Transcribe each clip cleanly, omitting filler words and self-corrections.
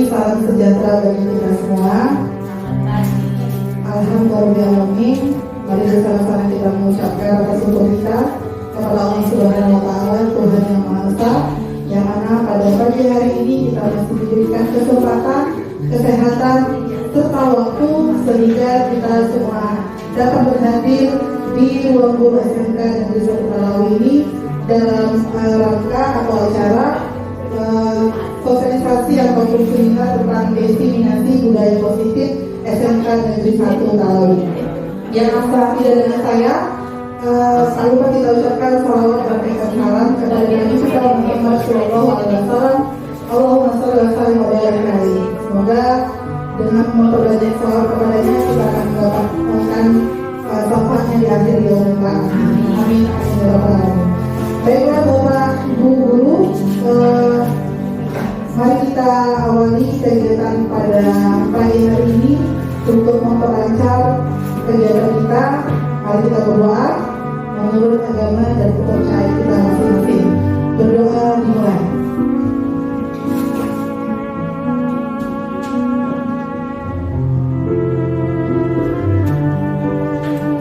salam sejahtera bagi kita semua. Alhamdulillah. Mari bersama-sama kita mengucapkan rasa syukur kita kepada Allah Subhanahu wa Ta'ala, Tuhan yang Maha Esa, yang mana pada pagi hari ini kita masih diberikan kesempatan, kesehatan, serta waktu sehingga kita semua dapat berhadir di ruang guru SMK Negeri 1 Talawi ini dalam rangka atau acara sosialisasi ataupun seminar tentang diseminasi budaya positif SMK Negeri 1 Talawi. Yang asal tidak dengan saya, lupa kita ucapkan salawat dan salam kepada Nabi kita Muhammad Sallallahu Alaihi Wasallam. Allahumma sholli wa sallim wa barik alaihi. Semoga dengan memperbanyak salawat kepadanya kita akan mendapatkan syafaatnya di akhir yaumul qiyamah. Amin. Amin. Baiklah Bapak Ibu Guru, mari kita awali kegiatan pada pagi hari ini untuk memperlancar kegiatan kita. Mari kita berdoa menurut agama dan kepercayaan kita masing-masing. Berdoa dimulai.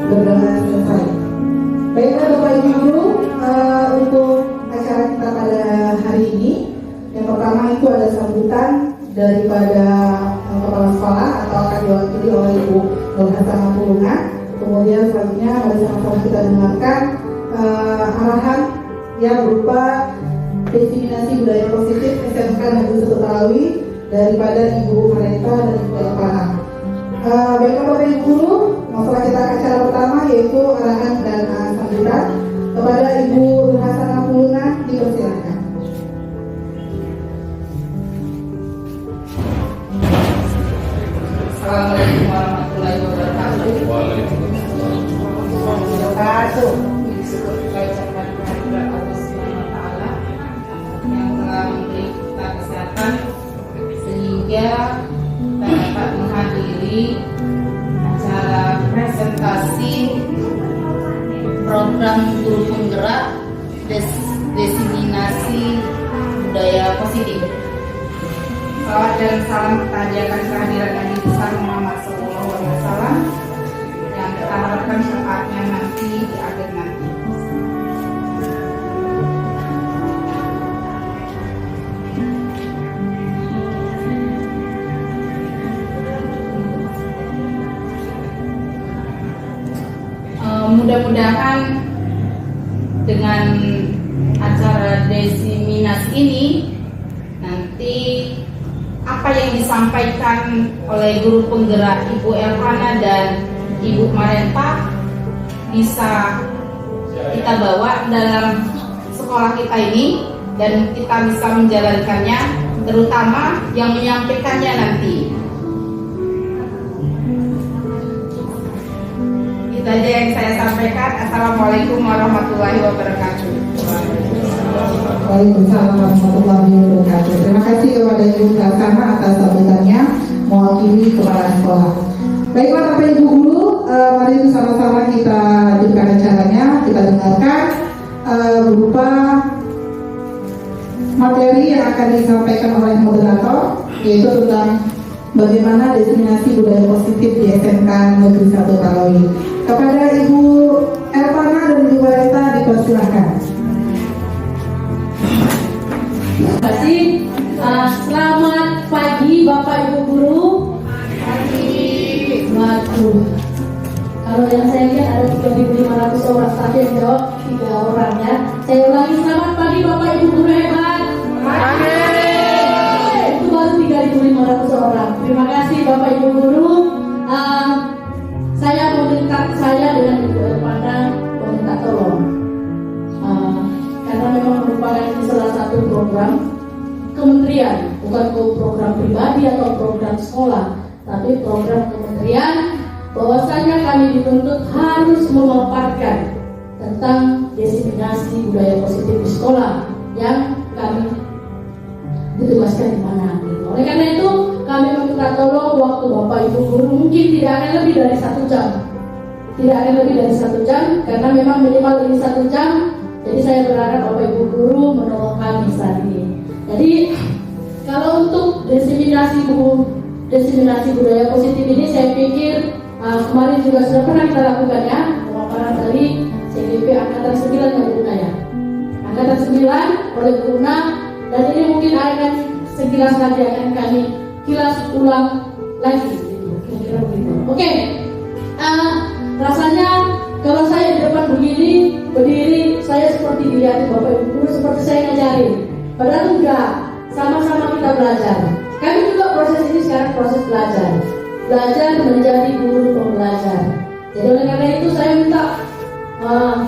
Berdoa selesai. Baiklah Bapak Ibu Guru, untuk acara kita pada hari ini, yang pertama itu ada sambutan daripada kepala sekolah atau akan diwakili oleh Ibu Nur Hasanah Pulungan. Kemudian selanjutnya mari sama-sama kita dengarkan arahan yang berupa diseminasi budaya positif SMK Negeri 1 Talawi daripada Ibu Marenta dan Ibu Elvana. Baiklah Bapak Ibu Guru, masalah kita acara pertama yaitu arahan dan sambutan kepada Ibu Nur Hasanah Pulungan, dipersilakan. Assalamualaikum warahmatullahi wabarakatuh. Waalaikumsalam warahmatullahi wabarakatuh. Saya ucapkan kehadiran Allah Subhanahu wa Ta'ala yang telah memberi kita kesehatan sehingga kita dapat menghadiri acara presentasi program guru penggerak diseminasi budaya positif. Salawat dan salam kita hadiahkan kehadiran Nabi besar Muhammad Sallallahu Alaihi Wasallam yang kita harapkan syafaatnya nanti di akhir nanti. Mudah-mudahan dengan acara diseminasi ini nanti apa yang disampaikan oleh guru penggerak Ibu Elvana dan Ibu Marenta bisa kita bawa dalam sekolah kita ini dan kita bisa menjalankannya, terutama yang menyampaikannya nanti. Itu aja yang saya sampaikan. Assalamualaikum warahmatullahi wabarakatuh. Waalaikumsalam warahmatullahi wabarakatuh. Terima kasih kepada Ibu Hasanah atas sambutannya mewakili kepala sekolah. Baiklah Bapak Ibu Guru, mari bersama-sama kita dudukkan acaranya, kita dengarkan berupa materi yang akan disampaikan oleh moderator, yaitu tentang bagaimana diseminasi budaya positif di SMK Negeri 1 Talawi. Kepada Ibu Elvana dan Ibu Marenta dipersilakan. Terima kasih. Selamat pagi Bapak Ibu Guru. Waduh, kalau yang saya lihat ada 3.500 orang, tapi yang jawab 3 orang ya. Saya ulangi, selamat pagi Bapak Ibu Guru hebat. Itu baru 3.500 orang. Terima kasih Bapak Ibu Guru. Saya dengan Ibu Elvana meminta tolong, karena memang merupakan ini salah satu program kementerian, bukan program pribadi atau program sekolah, tapi program kementerian, bahwasanya kami dituntut harus memaparkan tentang diseminasi budaya positif di sekolah yang kami ditugaskan di mana. Oleh karena itu kami meminta tolong waktu Bapak Ibu Guru mungkin tidak akan lebih dari 1 jam. Tidak akan lebih dari 1 jam karena memang minimal ini 1 jam. Jadi saya berharap Bapak Ibu Guru menolong kami saat ini. Jadi kalau untuk diseminasi budaya positif ini saya pikir kemarin juga sudah pernah kita lakukan ya, pemaparan dari CGP Angkatan 9 yang berguna ya. Angkatan 9 oleh berguna, dan ini mungkin akan sekilas lagi akan kami kilas ulang lagi gitu, kira-kira begitu. Oke. Rasanya kalau saya di depan begini, berdiri, saya seperti dilihat Bapak Ibu Guru, seperti saya ngajarin. Padahal enggak, sama-sama kita belajar. Kami juga proses ini sekarang proses belajar menjadi guru pembelajar. Jadi oleh karena itu saya minta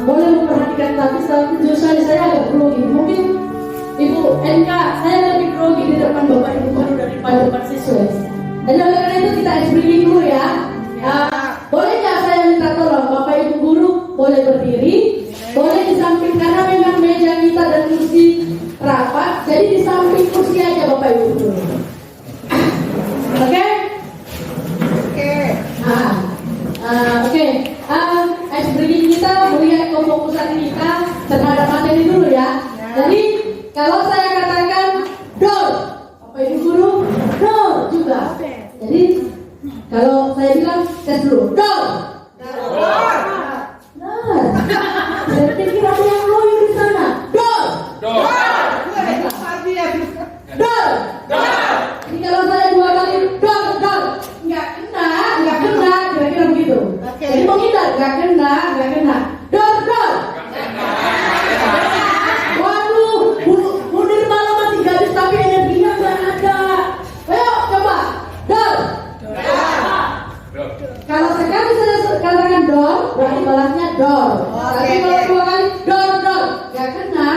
boleh memperhatikan, tapi jujur saya agak grogi. Mungkin Ibu NK, saya lebih grogi di depan Bapak Ibu Guru daripada depan siswa. Jadi oleh karena itu kita explain dulu ya. Boleh nggak saya minta tolong Bapak Ibu Guru boleh berdiri, boleh di samping, karena memang meja kita dan kursi rapat, jadi di samping kursi aja Bapak Ibu Guru. Oke? Oke. Explain kita melihat kefokusan kita terhadap materi dulu ya. Jadi kalau saya katakan door, Bapak Ibu Guru door juga. Jadi kalau saya bilang tes dulu, door. Nah, saya pikir ada yang loyo di sana. Door. Door. Jadi kalau saya 2 kali door, nggak kena, kira-kira begitu. Jadi menghindar, nggak kena. Door. Waduh, mundur malam masih gadis tapi energinya nggak ada. Ayo coba, door. Kalau sekali saya katakan door, berarti balasnya door. Tapi kalau 2 kali door, nggak kena,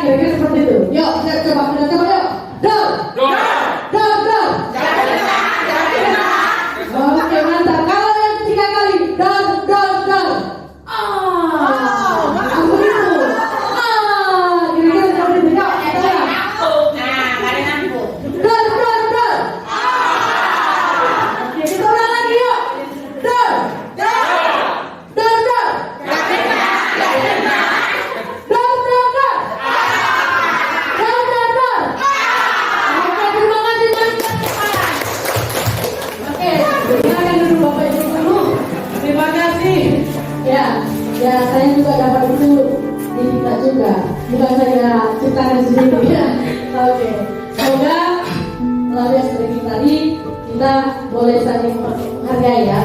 kira-kira seperti itu. Yuk, kita coba yuk. Door. Oke, mantap. Kalau yang 3 kali door. Aku itu. Kira-kira seperti itu. Yuk, door. Oke, kita ulang lagi yuk. Door. Oke, terima kasih banyak. Oke, silakan dulu Bapak Ibu Guru. Terima kasih. Ya saya juga dapat itu di kita juga. Bukan saya ciptakan sendiri ya. Oke. Semoga melalui strategi tadi kita boleh saling menghargai ya.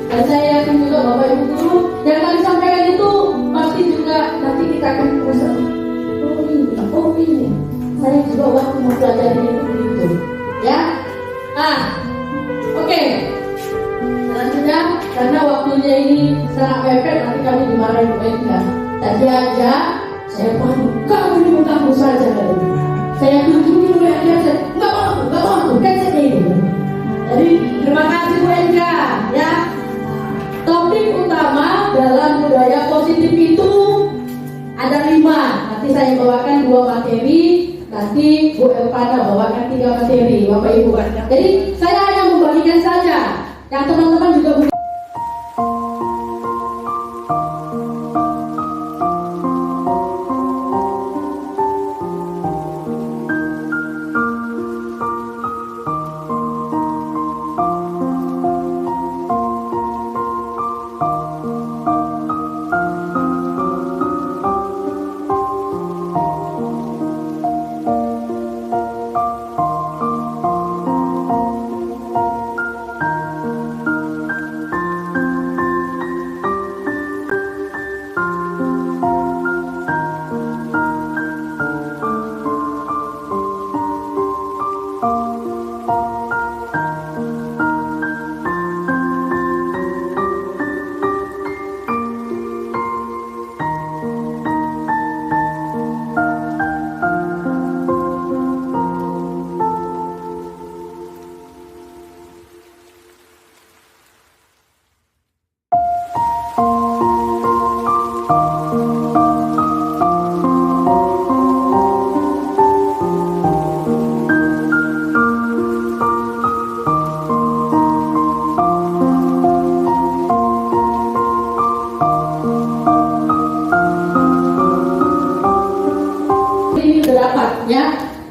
Dan saya yakin juga Bapak Ibu Guru yang kami sampaikan itu pasti juga nanti kita akan merasa oh ini. Saya juga waktu mempelajari itu begitu. Ya. Oke. Selanjutnya karena waktunya ini sangat mepet, nanti kami dimarahin mereka. Tadi aja saya panik, kamu ini mengganggu saja tadi. Saya tunjukin dia nggak mau, kan saya ini. Jadi terima kasih Bu Enka ya. Topik utama dalam budaya positif itu ada 5. Nanti saya bawakan 2 materi. Nanti Bu Elvana bawakan 3 materi, Bapak Ibu. Jadi saya hanya membagikan saja. Yang teman-teman juga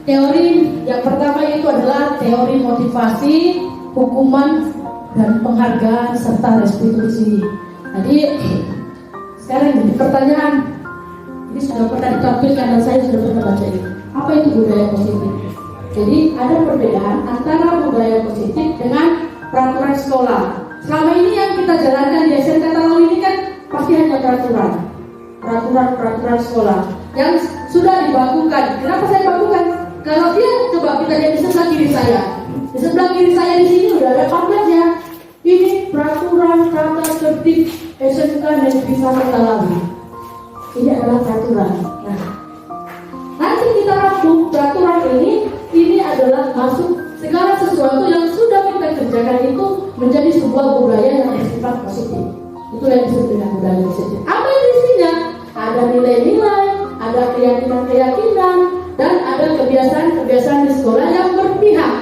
Teori yang pertama itu adalah teori motivasi, hukuman, dan penghargaan serta restitusi. Jadi sekarang ini pertanyaan ini sudah pernah ditampilkan dan saya sudah pernah baca ini. Apa itu budaya positif? Jadi ada perbedaan antara budaya positif dengan peraturan sekolah. Selama ini yang kita jalankan di SMK Talawi ini kan pasti hanya peraturan sekolah yang sudah dibakukan. Kenapa saya bakukan? Kalau dia coba kita lihat di sebelah kiri saya, di sebelah kiri saya di sini udah ada pamfletnya. Ini peraturan tata tertib SMK Negeri 1 Talawi. Ini adalah peraturan. Nah, nanti kita rangkum peraturan ini adalah masuk segala sesuatu yang sudah kita kerjakan itu menjadi sebuah budaya yang bersifat positif. Itu yang disebut dengan budaya positif. Apa yang isinya? Ada nilai-nilai, ada keyakinan-keyakinan, dan ada kebiasaan-kebiasaan di sekolah yang berpihak.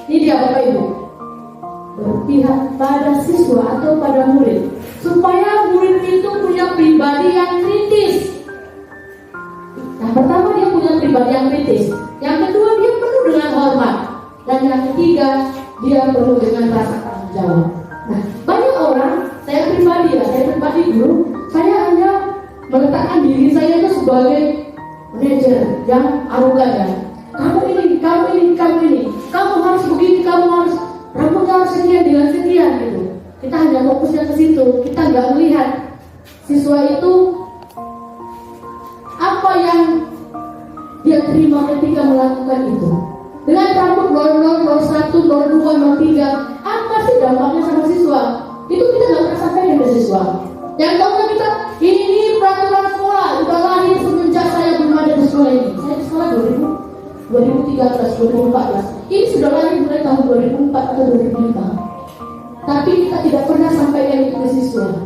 Ini dia Bapak Ibu, berpihak pada siswa atau pada murid, supaya murid itu punya pribadi yang kritis. Yang pertama dia punya pribadi yang kritis, yang kedua dia penuh dengan hormat, dan yang ketiga dia penuh dengan rasa tanggung jawab. Nah, banyak orang, saya pribadi guru, saya hanya meletakkan diri saya itu sebagai manajer yang arogan ya. Kamu ini, kamu harus begini, kamu harus rambutnya harus sekian dengan sekian gitu. Kita hanya fokusnya ke situ, kita nggak melihat siswa itu apa yang dia terima ketika melakukan itu. Dengan rambut 00, 01, 02, 03, apa sih dampaknya sama siswa? Itu kita nggak pernah sampaikan ke siswa. Yang tahunya kita, ini peraturan sekolah, udah lahir semenjak saya belum ada di sekolah ini. Saya di sekolah 2013, 2014. Ini sudah lahir mulai tahun 2004 atau 2005. Tapi kita tidak pernah sampaikan itu ke siswa.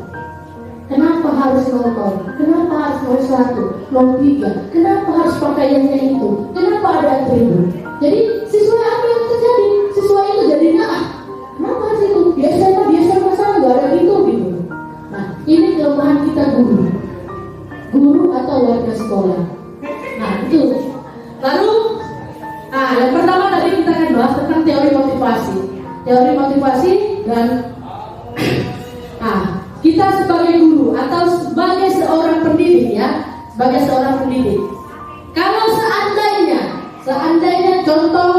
Kenapa harus 00? Kenapa harus 01, 03? Kenapa harus pakaiannya itu? Kenapa ada atribut? Jadi siswa apa yang terjadi? Siswa itu jadinya kenapa harus itu? Biasa masalah nggak ada gitu. Nah, ini kelemahan kita guru atau warga sekolah. Nah itu. Lalu, yang pertama tadi kita akan bahas tentang teori motivasi dan kita sebagai guru atau sebagai seorang pendidik ya, kalau seandainya contoh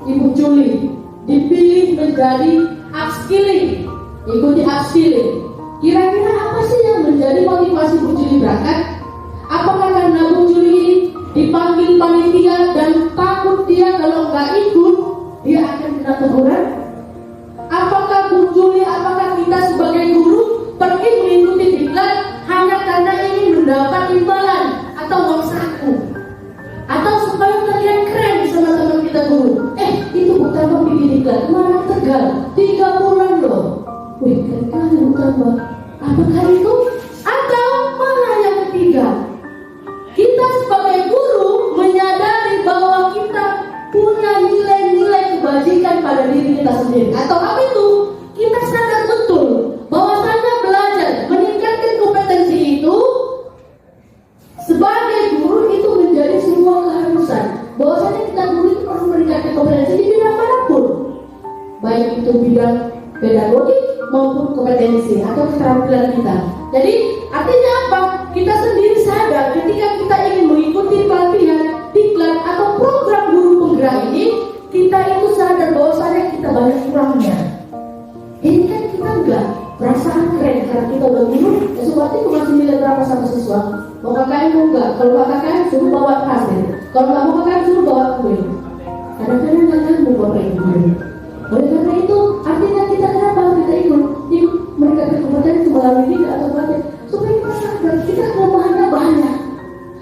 Ibu Juli dipilih menjadi upskilling, ikuti upskilling, kira-kira apa sih yang menjadi motivasi Bu Juli berangkat? Apakah karena Bu Juli dipanggil panitia dan takut dia kalau nggak ikut dia akan kena teguran? Apakah kita sebagai guru pergi mengikuti diklat hanya karena ingin mendapat imbalan atau uang saku, atau supaya terlihat keren sama teman kita guru? Itu bukan bikin diklat kemana Tegal 3 bulan loh. Wih, keren kali bukan. Apakah itu? Atau mana yang ketiga? Kita sebagai guru menyadari bahwa kita punya nilai-nilai kebajikan pada diri kita sendiri. Atau apa itu? Kita sadar betul bahwasanya belajar meningkatkan kompetensi itu sebagai guru itu menjadi sebuah keharusan. Bahwasanya kita guru itu perlu meningkatkan kompetensi di bidang manapun, baik itu bidang pedagogik maupun kompetensi atau keterampilan kita. Jadi artinya apa? Kita sendiri sadar ketika kita ingin mengikuti pelatihan, diklat atau program guru penggerak ini, kita itu sadar bahwasanya kita banyak kurangnya. Ini kan kita enggak perasaan keren karena kita udah guru, sesuatu itu masih nilai berapa sama siswa? Mau KKN mau enggak? Kalau KKN suruh bawa hasil, kalau nggak mau KKN suruh bawa kue. Kadang-kadang kan mau bawa kue. Oleh karena itu, artinya kita kenapa kita ikut mereka berkompetensi melalui diklat atau pelatihan, supaya kita sadar kita kelemahannya banyak,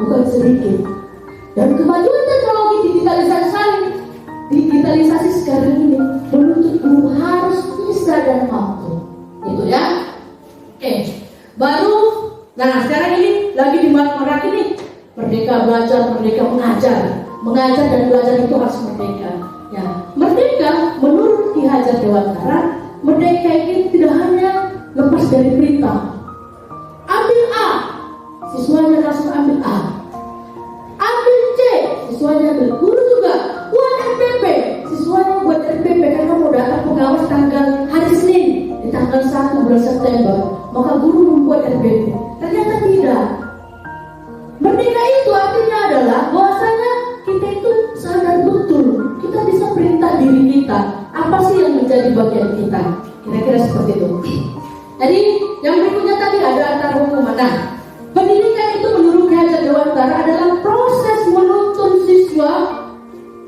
bukan sedikit. Dan kemajuan teknologi digitalisasi sekarang ini menuntut guru harus bisa dan mampu. Itu ya. Oke. Baru, sekarang ini lagi di Merak ini merdeka belajar, merdeka mengajar. Mengajar dan belajar itu harus merdeka. Ya, merdeka menurut Ki Hajar Dewantara, merdeka ini tidak hanya lepas dari perintah. Ambil A, siswanya langsung ambil A. Ambil C, siswanya ambil. Guru RBP. Ternyata tidak. Merdeka itu artinya adalah bahwasanya kita itu sadar betul kita bisa perintah diri kita apa sih yang menjadi bagian kita. Kira-kira seperti itu. Jadi yang berikutnya tadi ada antar hukuman. Nah, pendidikan itu menurut Ki Hajar Dewantara adalah proses menuntun siswa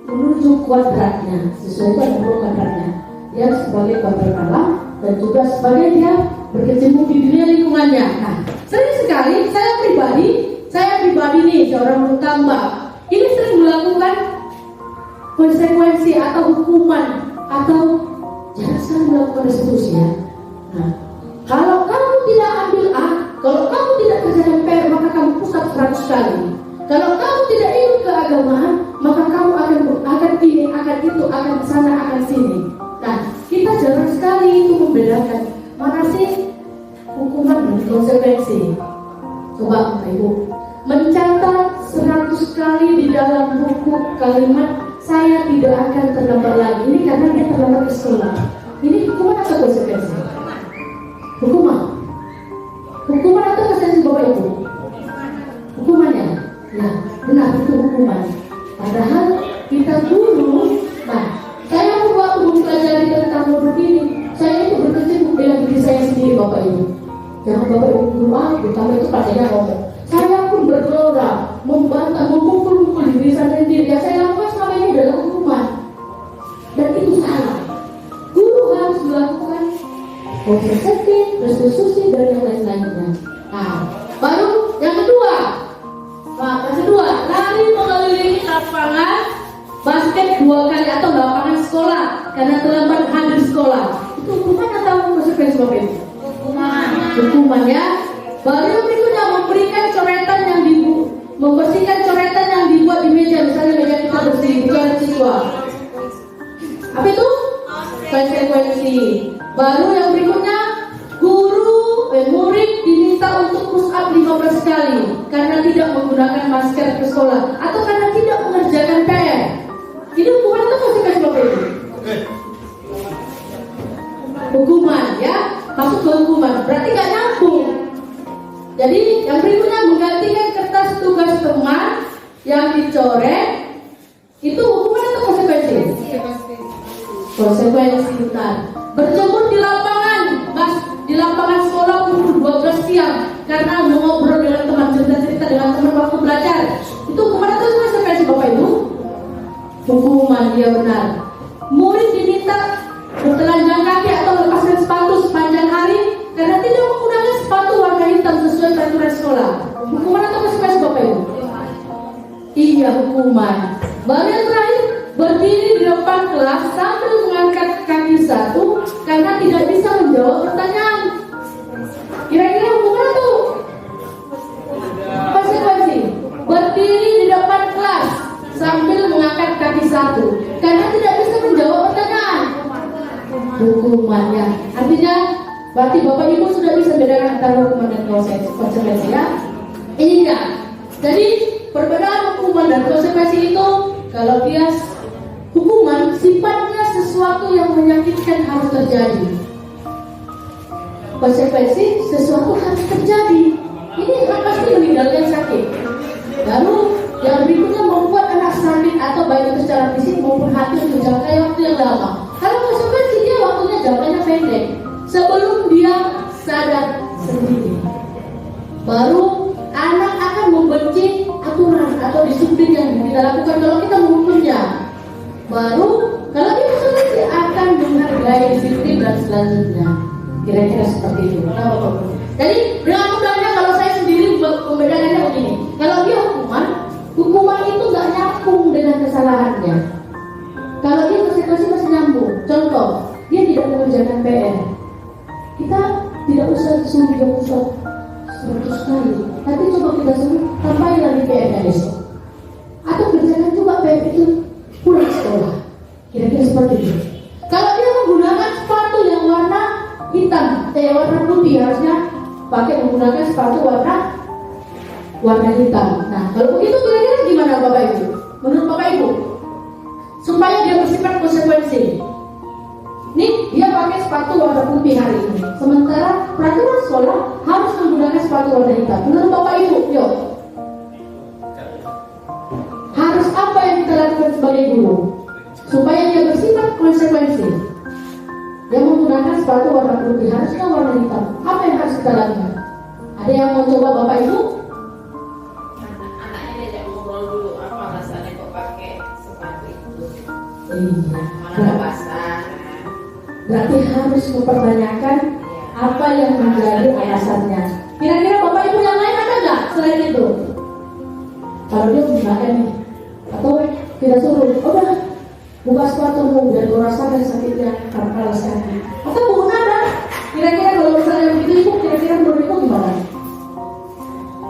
menuju kuadratnya. Siswa itu ada kuadratnya. Dia sebagai kuadrat alam dan juga sebagai dia berkecimpung di dunia lingkungannya. Nah, sering sekali saya pribadi nih seorang tambah ini sering melakukan konsekuensi atau hukuman atau jangan sekali melakukan restitusi ya. Nah, kalau kamu tidak ambil A, kalau kamu tidak kerjakan PR, maka kamu pusat 100 kali. Kalau kamu tidak ikut keagamaan, maka kamu akan ini, akan itu, akan sana, akan sini. Nah, kita jarang sekali itu membedakan mana sih hukuman dan konsekuensi. Coba Bapak Ibu mencatat 100 kali di dalam buku kalimat saya tidak akan terlambat lagi. Ini karena dia terlambat ke sekolah. Ini hukuman atau konsekuensi? Hukuman atau konsekuensi Bapak Ibu? Hukumannya. Ya, benar itu hukuman. Padahal kita guru, nah, saya waktu mempelajari tentang modul ini, saya itu berkecimpung dengan diri saya sendiri Bapak Ibu. Jangan Bapak Ibu guru kami itu padanya ngomong. Saya pun bergelora, membantah, memukul diri saya sendiri. Yang saya lakukan selama ini adalah hukuman, dan itu salah. Guru harus melakukan konsekuensi, restitusi dan yang lain-lainnya. Nah, baru yang kedua. Nah, yang kedua, lari mengelilingi lapangan basket 2 kali atau lapangan sekolah karena terlambat hadir sekolah. Itu hukuman atau konsekuensi Bapak Ibu? Hukuman ya. Baru yang berikutnya memberikan coretan yang membersihkan coretan yang dibuat di meja, misalnya meja kita bersih, bukan siswa. Apa itu? Konsekuensi. Baru yang berikutnya murid diminta untuk push up 15 kali karena tidak menggunakan masker ke sekolah atau karena tidak mengerjakan PR. Ini hukuman atau konsekuensi Bapak Ibu? Hukuman ya, masuk ke hukuman. Berarti nggak nyambung. Jadi yang berikutnya menggantikan kertas tugas teman yang dicoret itu hukuman atau konsekuensi? Konsekuensi benar. Berjemur di lapangan sekolah pukul 12 siang karena mengobrol dengan teman, cerita dengan teman waktu belajar. Itu hukuman atau konsekuensi Bapak Ibu? Hukuman, ya benar. Murid diminta bertelanjang kaki atau lepaskan sepatu sepanjang hari karena tidak menggunakan sepatu warna hitam sesuai peraturan sekolah. Hukuman atau konsekuensi Bapak Ibu? Iya, hukuman. Baru yang terakhir, berdiri di depan kelas sambil mengangkat kaki satu karena tidak bisa menjawab pertanyaan. Kira-kira hukuman atau konsekuensi? Berdiri di depan kelas sambil mengangkat kaki satu karena tidak bisa menjawab pertanyaan. Hukumannya. Artinya berarti Bapak Ibu sudah bisa bedakan antara hukuman dan konsekuensi ya. Ini enggak. Jadi perbedaan hukuman dan konsekuensi itu, kalau dia hukuman sifatnya sesuatu yang menyakitkan harus terjadi. Konsekuensi sesuatu harus terjadi. Ini pasti meninggalkan sakit. Lalu yang berikutnya membuat anak sakit atau baik itu secara fisik maupun hati untuk jangka waktu yang lama. Kalau konsekuensi dia waktunya jangkanya pendek sebelum dia sadar sendiri. Baru anak akan membenci aturan atau disiplin yang kita lakukan kalau kita menghukumnya. Baru kalau kita konsekuensi akan menghargai disiplin dan selanjutnya. Kira-kira seperti itu. Jadi dengan mudahnya kalau saya sendiri membedakannya begini. Kalau dia hukuman itu nggak nyambung dengan kesalahannya. Kalau dia konsekuensi masih nyambung. Contoh, dia tidak mengerjakan PR. Kita tidak usah suruh dia pusat 100 kali, tapi coba kita suruh tambahin lagi PR-nya besok. Atau kerjakan juga PR itu pulang sekolah. Kira-kira seperti itu. Kalau dia menggunakan sepatu yang warna hitam, warna putih, harusnya pakai menggunakan sepatu warna hitam. Nah, kalau begitu kira-kira gimana Bapak Ibu? Menurut Bapak Ibu, supaya dia bersifat konsekuensi. Nih, dia pakai sepatu warna putih hari ini. Sementara peraturan sekolah harus menggunakan kita lakukan sebagai guru supaya dia bersifat konsekuensi? Yang menggunakan sepatu warna putih harusnya warna hitam. Apa yang harus kita lakukan? Ada yang mau coba Bapak Ibu? Anaknya diajak ngobrol dulu, apa rasanya kok pakai sepatu itu? Iya. Mana basah? Berarti harus mempertanyakan apa yang menjadi alasannya. Kira-kira Bapak Ibu yang lain ada nggak selain itu? Kalau dia menggunakan nih, atau kita suruh, udah buka sepatumu biar gue rasakan sakitnya karena alas kaki. Atau bukan ada? Kira-kira kalau misalnya begitu Ibu, kira-kira menurut Ibu gimana?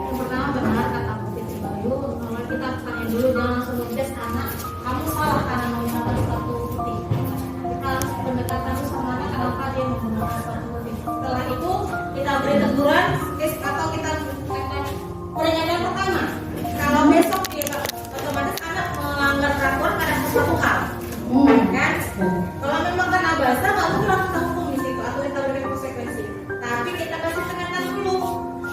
Yang pertama benar kata Putih Bayu, kalau kita tanya dulu jangan langsung ngejudge anak, kamu salah karena menggunakan sepatu putih. Kita harus pendekatan dulu sama anak kenapa dia menggunakan sepatu putih. Setelah itu kita beri teguran, atau kita berikan peringatan pertama. Kalau besok dia otomatis anak melanggar peraturan pada sesuatu hal, kan? Kalau memang karena basah, nggak mungkin langsung kita hukum di situ atau kita berikan konsekuensi. Tapi kita kasih tekanan dulu.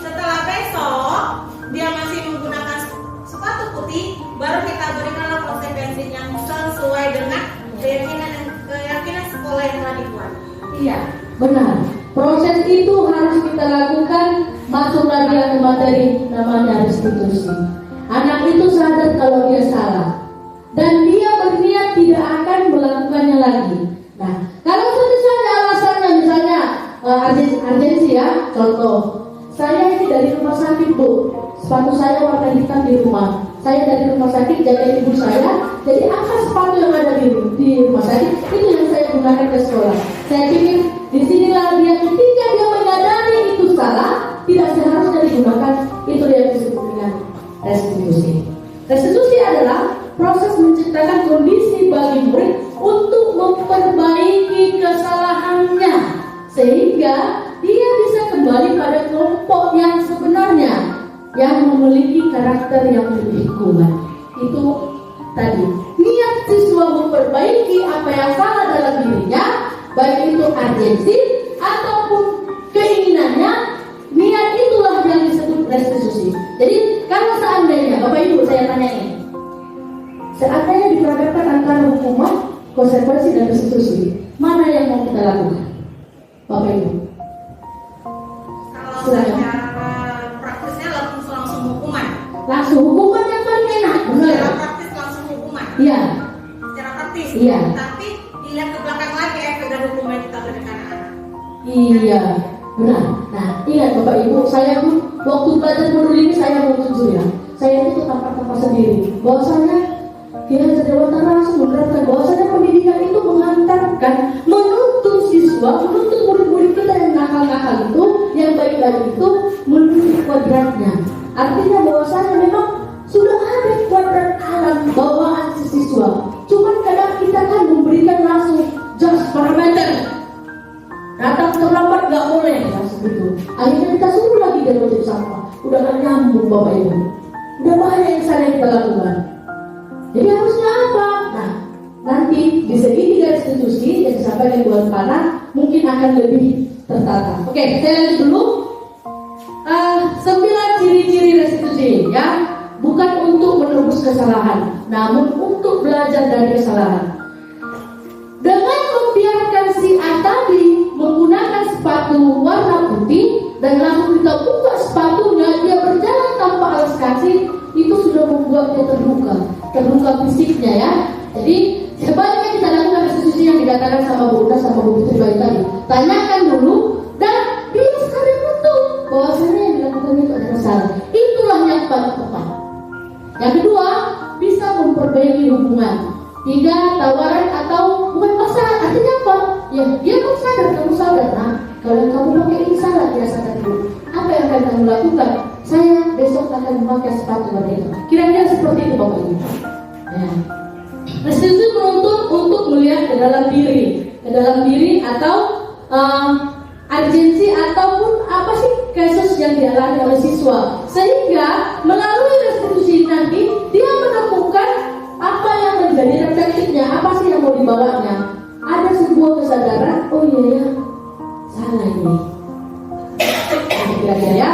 Setelah besok dia masih menggunakan sepatu putih, baru kita berikanlah konsekuensi yang sesuai dengan keyakinan sekolah yang telah dibuat. Iya, benar. Proses itu harus kita lakukan. Masuk lagi ke materi namanya restitusi. Anak itu sadar kalau dia salah dan dia berniat tidak akan melakukannya lagi. Nah, kalau misalnya alasannya misalnya urgensi ya, contoh, saya ini dari rumah sakit Bu, sepatu saya warna hitam di rumah. Saya dari rumah sakit jaga ibu saya, jadi apa sepatu yang ada di rumah sakit itu yang saya gunakan ke sekolah. Saya pikir disinilah dia ketika dia menyadari itu salah, tidak seharusnya digunakan, itu yang disebut dengan restitusi. Restitusi adalah proses menciptakan kondisi bagi murid untuk memperbaiki kesalahannya sehingga dia bisa kembali pada kelompok yang sebenarnya yang memiliki karakter yang lebih kuat. Itu tadi niat siswa memperbaiki apa yang salah dalam dirinya, baik itu urgensi ataupun keinginannya. Niat itulah yang disebut restitusi. Jadi kalau seandainya Bapak Ibu saya tanya ini, seandainya diperhadapkan antara hukuman, konsekuensi dan restitusi, mana yang mau kita lakukan? Bapak Ibu. Kalau secara praktisnya langsung hukuman. Langsung hukuman yang paling enak, benar? Secara praktis langsung hukuman. Iya. Secara praktis. Iya. Tapi dilihat ke belakang lagi efek dari hukuman yang kita berikan anak. Iya, benar. Nah, ingat Bapak Ibu, saya pun waktu belajar modul ini saya mau jujur ya, saya itu tanpa sendiri. Bahwasanya kita sejawatan langsung menerapkan bahwasanya pendidikan itu menghantarkan, menuntut siswa, menuntut murid-murid kita yang nakal-nakal itu, yang baik-baik itu, menuntut kuadratnya. Artinya bahwasanya memang sudah ada kuadrat alam bawaan si siswa. Cuman kadang kita kan memberikan langsung just parameter. Datang terlambat nggak boleh, langsung gitu. Akhirnya kita suruh lagi dia wajib sampah. Udah nggak nyambung Bapak Ibu. Udah banyak yang salah yang kita lakukan. Jadi harusnya apa? Nah, nanti di segitiga restitusi yang disampaikan buat panah mungkin akan lebih tertata. Oke, saya lanjut dulu. 9 ciri-ciri restitusi ya, bukan untuk menebus kesalahan, namun untuk belajar dari kesalahan. Dengan membiarkan si A tadi menggunakan sepatu warna putih dan langsung kita buka sepatunya, dia berjalan tanpa alas kaki, itu sudah membuat dia terluka fisiknya ya. Jadi sebaiknya kita lakukan restitusi yang dikatakan sama Bu Uda sama Bu Putri Bayu tadi. Tanyakan dulu dan dia sekali betul bahwasanya yang dilakukan itu adalah salah. Itulah yang paling tepat. Yang kedua, bisa memperbaiki hubungan. 3, tawaran atau bukan pasangan. Artinya apa? Ya dia kan sadar kamu salah. Nah, kalau kamu pakai ini salah, dia sadar dulu. Apa yang akan kamu lakukan? Saya besok akan memakai sepatu warna itu. Kira-kira seperti itu Bapak Ibu. Ya. Restitusi menuntut untuk melihat ke dalam diri atau urgensi ataupun apa sih kasus yang dialami oleh siswa, sehingga melalui restitusi nanti dia menemukan apa yang menjadi refleksifnya, apa sih yang mau dibawanya. Ada sebuah kesadaran, oh iya ya, salah ini. Kira-kira ya.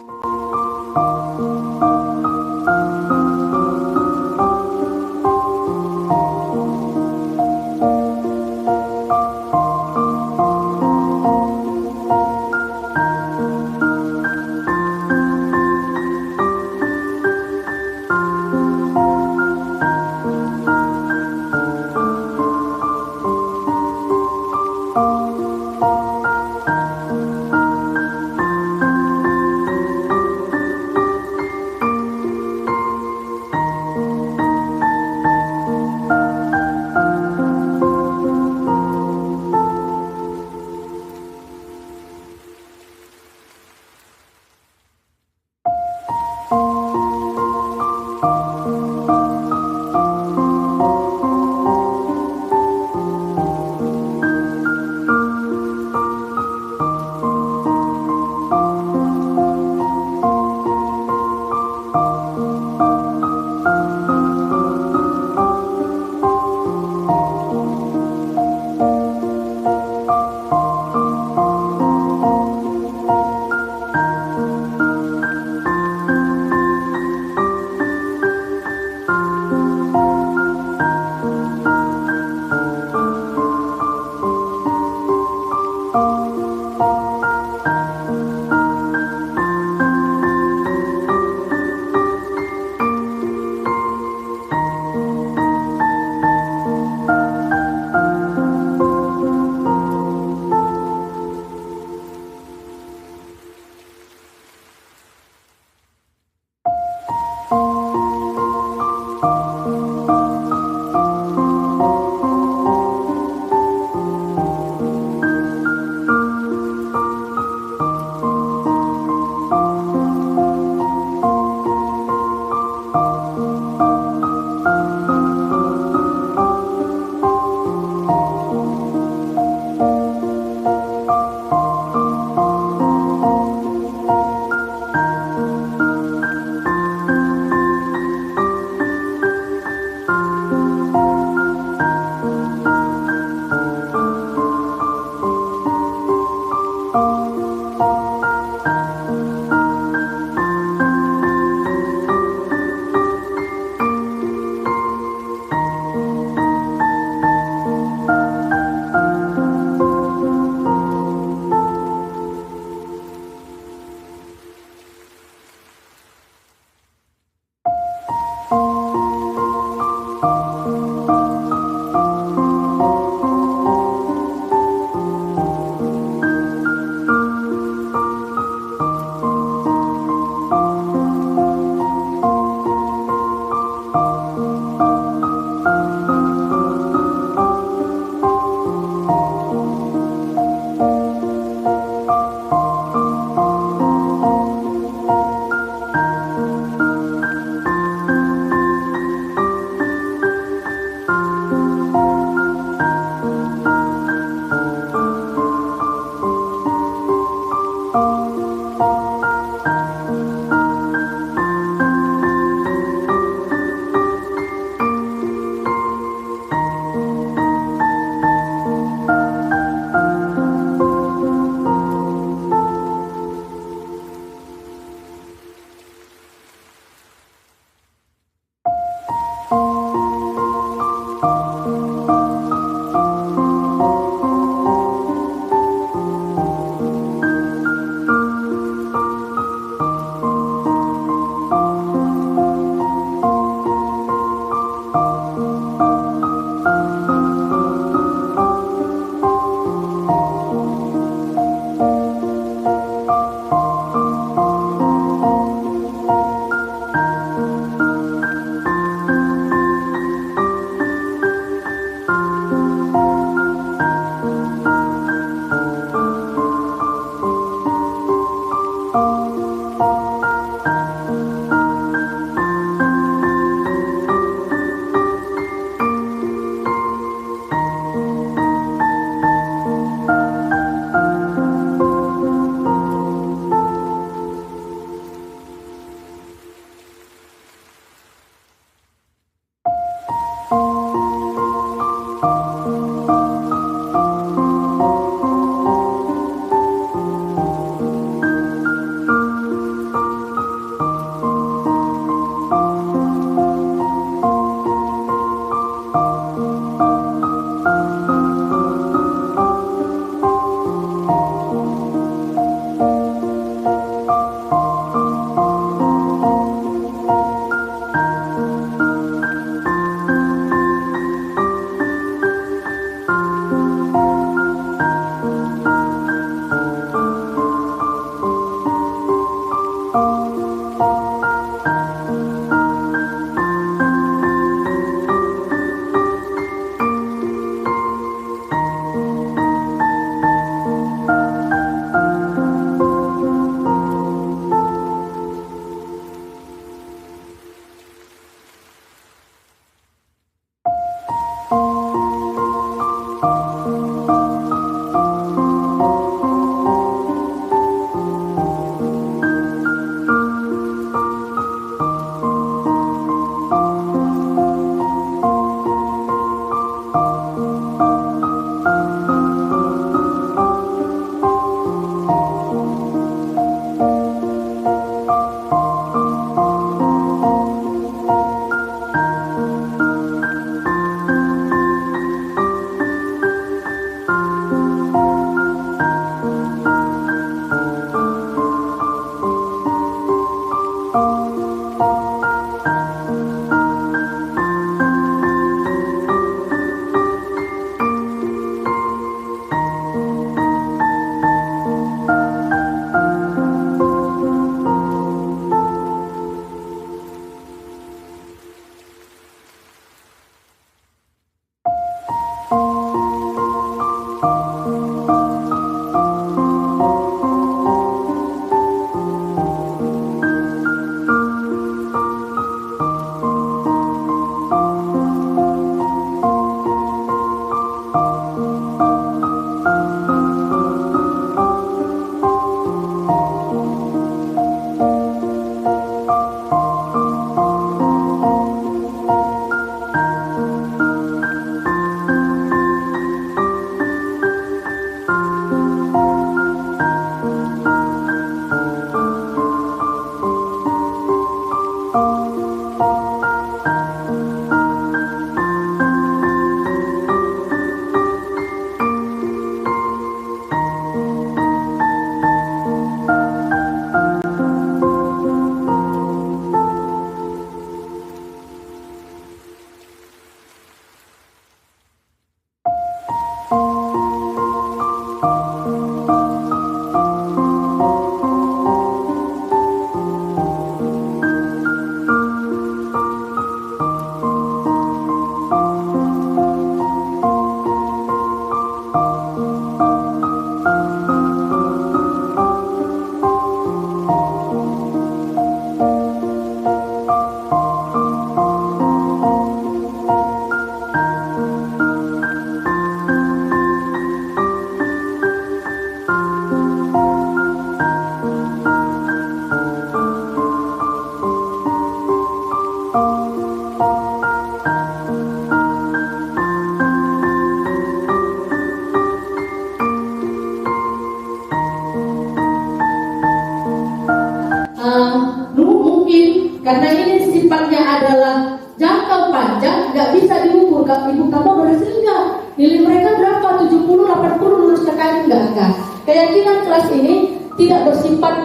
panjang, nggak bisa diukur. Ibu kamu berhasil nggak? Nilai mereka berapa? 70, 80 lulus KKN enggak. Keyakinan kelas ini tidak bersifat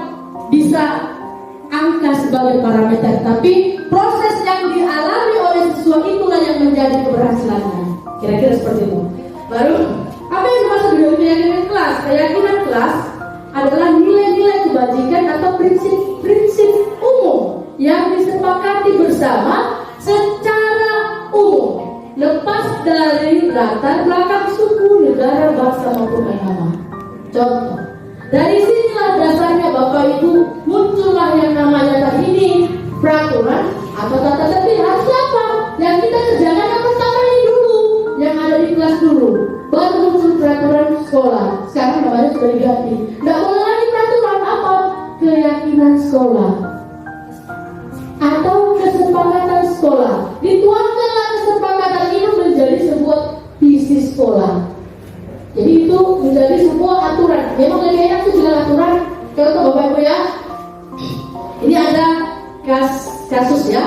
bisa angka sebagai parameter, tapi proses yang dialami oleh siswa itulah yang menjadi keberhasilannya. Kira-kira seperti itu. Baru, apa yang dimaksud dengan keyakinan kelas? Keyakinan kelas adalah nilai-nilai kebajikan atau prinsip-prinsip umum yang disepakati bersama secara umum, lepas dari latar belakang suku, negara, bangsa maupun agama. Contoh, dari sinilah dasarnya Bapak Ibu muncullah yang namanya tadi ini peraturan atau tata tertib. Harus apa? Yang kita kerjakan yang pertama ini dulu, yang ada di kelas dulu. Baru muncul peraturan sekolah. Sekarang namanya sudah diganti. Tidak boleh lagi peraturan apa? Keyakinan sekolah atau kesepakatan sekolah. Dituangkanlah kesepakatan ini menjadi sebuah visi sekolah. Jadi itu menjadi sebuah aturan. Memang lebih enak itu juga aturan. Contoh Bapak Ibu ya. Ini ada kasus ya.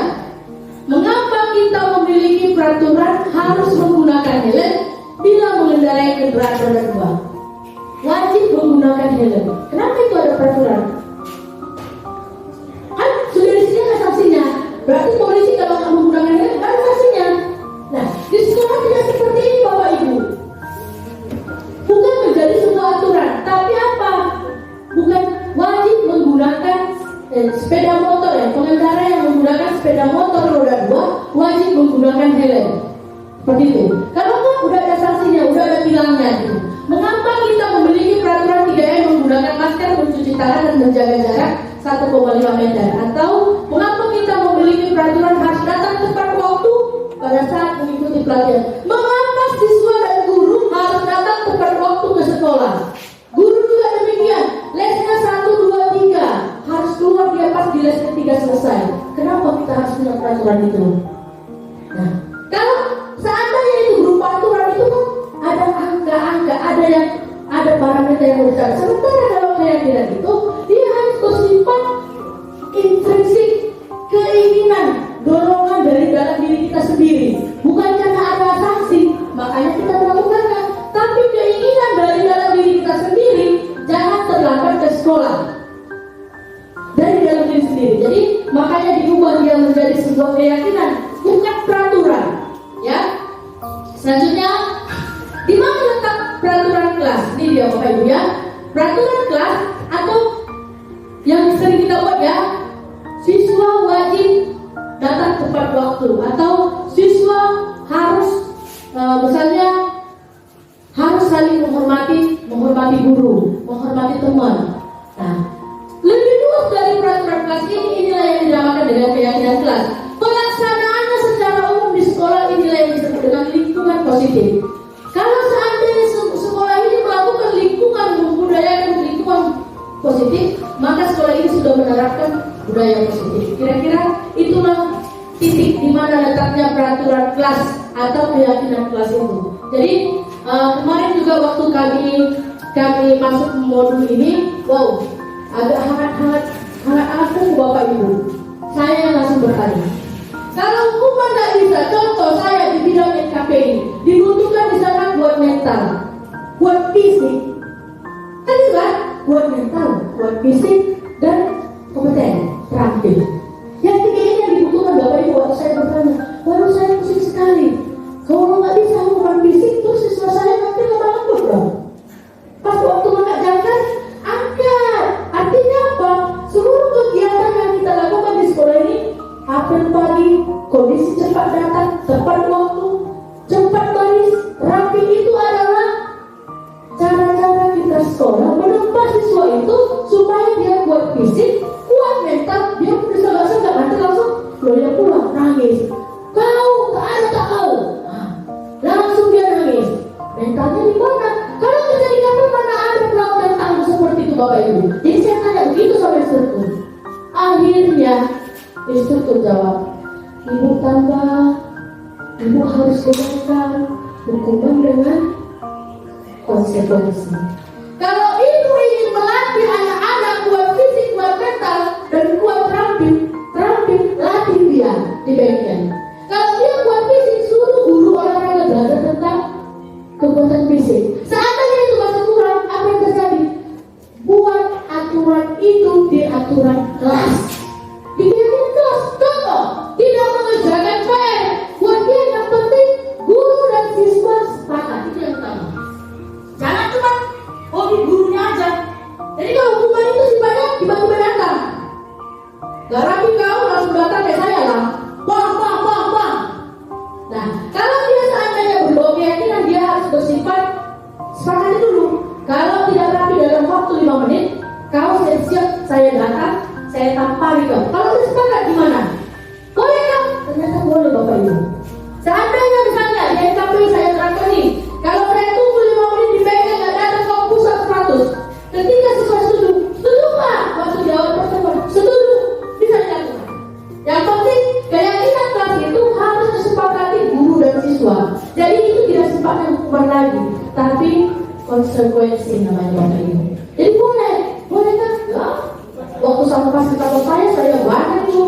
Mengapa kita memiliki peraturan harus menggunakan helm bila mengendarai kendaraan roda 2? Wajib menggunakan helm. Kenapa itu ada peraturan? Kan sudah disediakan sanksinya. Berarti polisi kalau nggak menggunakan helm ada sanksinya. Nah, di sekolah tidak seperti ini Bapak Ibu. Bukan menjadi sebuah aturan, tapi apa? Bukan wajib menggunakan sepeda motor ya. Pengendara yang menggunakan sepeda motor roda 2 wajib menggunakan helm. Seperti itu. Kalau nggak udah ada sanksinya, udah ada tilangnya gitu. Mengapa kita memiliki peraturan 3M menggunakan masker, mencuci tangan dan menjaga jarak 1,5 meter? Atau mengapa kita memiliki peraturan harus datang tepat waktu pada saat mengikuti pelatihan? Mengapa siswa dan guru harus datang tepat waktu ke sekolah? Guru juga demikian. Lesnya 1, 2, 3 harus keluar dia pas di les ketiga selesai. Kenapa kita harus punya peraturan itu? Nah, kalau seandainya itu berupa aturan itu kan ada angka-angka, ada parameter yang berbicara. Sementara kalau keyakinan itu dia harus bersifat intrinsik, keinginan, dorongan dari dalam diri kita sendiri. Bukan karena ada sanksi, makanya kita melakukannya. Tapi keinginan dari dalam diri kita sendiri, jangan terlambat ke sekolah. Dari dalam diri sendiri. Jadi makanya diubah dia menjadi sebuah keyakinan, bukan peraturan. Ya. Selanjutnya, di mana letak peraturan kelas? Ini dia Bapak Ibu ya. Peraturan kelas atau yang sering kita buat ya, siswa wajib datang tepat waktu atau siswa harus misalnya harus saling menghormati guru, menghormati teman. Nah, lebih luas dari peraturan kelas inilah yang dinamakan dengan keyakinan kelas. Pelaksanaannya secara umum di sekolah inilah yang disebut dengan lingkungan positif. Kalau seandainya sekolah ini melakukan lingkungan membudayakan lingkungan positif, maka sekolah ini sudah menerapkan budaya positif. Kira-kira itulah titik di mana letaknya peraturan kelas atau keyakinan kelas itu. Jadi kemarin juga waktu kami masuk modul ini, wow, agak hangat aku Bapak Ibu. Saya langsung bertanya, kalau hukuman tidak bisa, contoh saya di bidang NKPI, dibutuhkan di sana buat mental, buat fisik, kan juga buat mental, buat fisik dan kompeten, terampil. Yang tiga ini yang dibutuhkan Bapak Ibu. Waktu saya bertanya, baru saya pusing sekali. Kalau nggak bisa hukuman fisik, terus siswa saya nanti lembut dong. Pas waktu mengajarkan, angkat. Artinya apa? Seluruh kegiatan yang kita lakukan di sekolah ini, apel pagi, kondisi cepat datang, tepat waktu, cepat baris, rapi, itu adalah cara-cara kita sekolah menempa siswa itu supaya dia kuat fisik, kuat mental, dia bisa nanti langsung loya pulang nangis. Kau tak ada tak kau, langsung dia nangis. Mentalnya di mana? Kalau terjadi apa mana ada pulang mental seperti itu Bapak Ibu. Jadi saya tanya begitu sama instruktur. Akhirnya instruktur jawab, ibu tambah, ibu harus dengarkan hukuman dengan konsekuensi. Kalau ibu ingin melatih anak-anak kuat fisik, kuat mental, dan kuat terampil, latih dia di bengkel. Kalau dia kuat perbuatan fisik. Seandainya itu masih kurang, apa yang terjadi? Buat aturan itu di aturan kelas. Dibikin kelas, contoh, tidak mengerjakan PR. Buat dia yang penting guru dan siswa sepakat, itu yang utama. Jangan cuma hobi gurunya aja. Jadi kalau hukuman itu sifatnya dibagi datang. Gak rapi kau langsung datang kayak saya lah. Bang. Nah, kalau dia seandainya berdoa keyakinan, dia harus bersifat sepakati dulu. Kalau tidak rapi dalam waktu 5 menit, kau siap-siap saya datang, saya tampari kau. Kalau tidak sepakat gimana? Boleh kan? Ternyata boleh Bapak Ibu. Seandainya misalnya di NKP saya terangkan nih, kalau saya tunggu 5 menit di bengkel nggak datang kau pusat 100. Ketika siswa setuju Pak? Waktu jawab pertemuan, setuju, bisa dilakukan. Yang penting keyakinan kelas itu harus disepakati guru dan siswa. Jadi itu tidak sifatnya hukuman lagi, tapi konsekuensi namanya Bapak Ibu. Jadi boleh kan? Ya. Waktu sama pasti kalau saya banyak tuh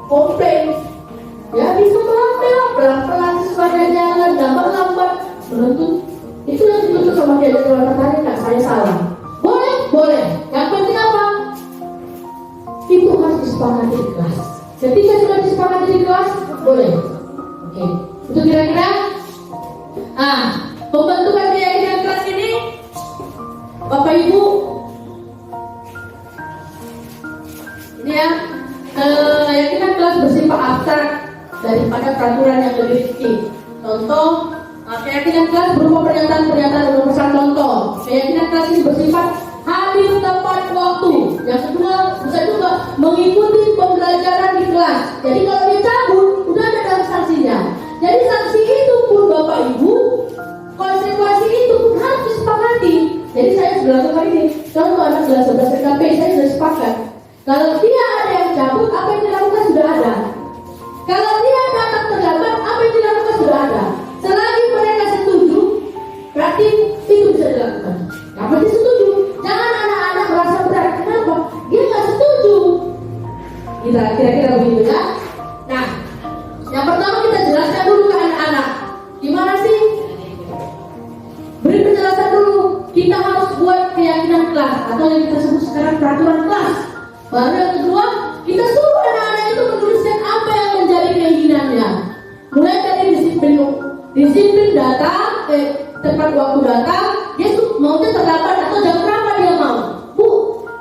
komplain. Ya bisa pelan-pelan siswanya jalan, lambat menuntut. Itu yang dituntut sama dia dari tertarik nggak? Saya salah. Boleh. Yang penting apa? Itu harus disepakati di kelas. Ketika sudah disepakati di kelas, boleh. Oke. Itu kira-kira. Pembentukan keyakinan kelas ini, Bapak Ibu, ini ya, keyakinan kelas bersifat abstrak daripada peraturan yang lebih rinci. Contoh, keyakinan kelas berupa pernyataan dan pesan contoh. Keyakinan kelas ini bersifat hadir tepat waktu. Yang kedua, bisa juga mengikuti pembelajaran di kelas. Jadi kalau dia cabut, udah ada dalam sanksinya. Jadi sanksi itu pun Bapak Ibu, konsekuensi itu pun harus disepakati. Jadi saya sudah lakukan ini. Contoh anak kelas 11 SKP, saya sudah sepakat. Kalau dia ada yang cabut, apa yang dilakukan sudah ada. Kalau dia datang terlambat, apa yang dilakukan sudah ada. Selagi mereka setuju, berarti itu bisa dilakukan. Apa dia setuju? Jangan anak-anak merasa berat. Kenapa? Dia nggak setuju. Kira-kira begitu ya. Nah, yang pertama kita jelaskan dulu ke anak-anak. Gimana sih? Beri penjelasan dulu. Kita harus buat keyakinan kelas atau yang kita sebut sekarang peraturan kelas. Baru yang kedua, kita suruh anak-anak itu menuliskan apa yang menjadi keinginannya. Mulai dari disiplin datang, tepat waktu datang, dia maunya terlambat atau jam berapa dia mau. Bu,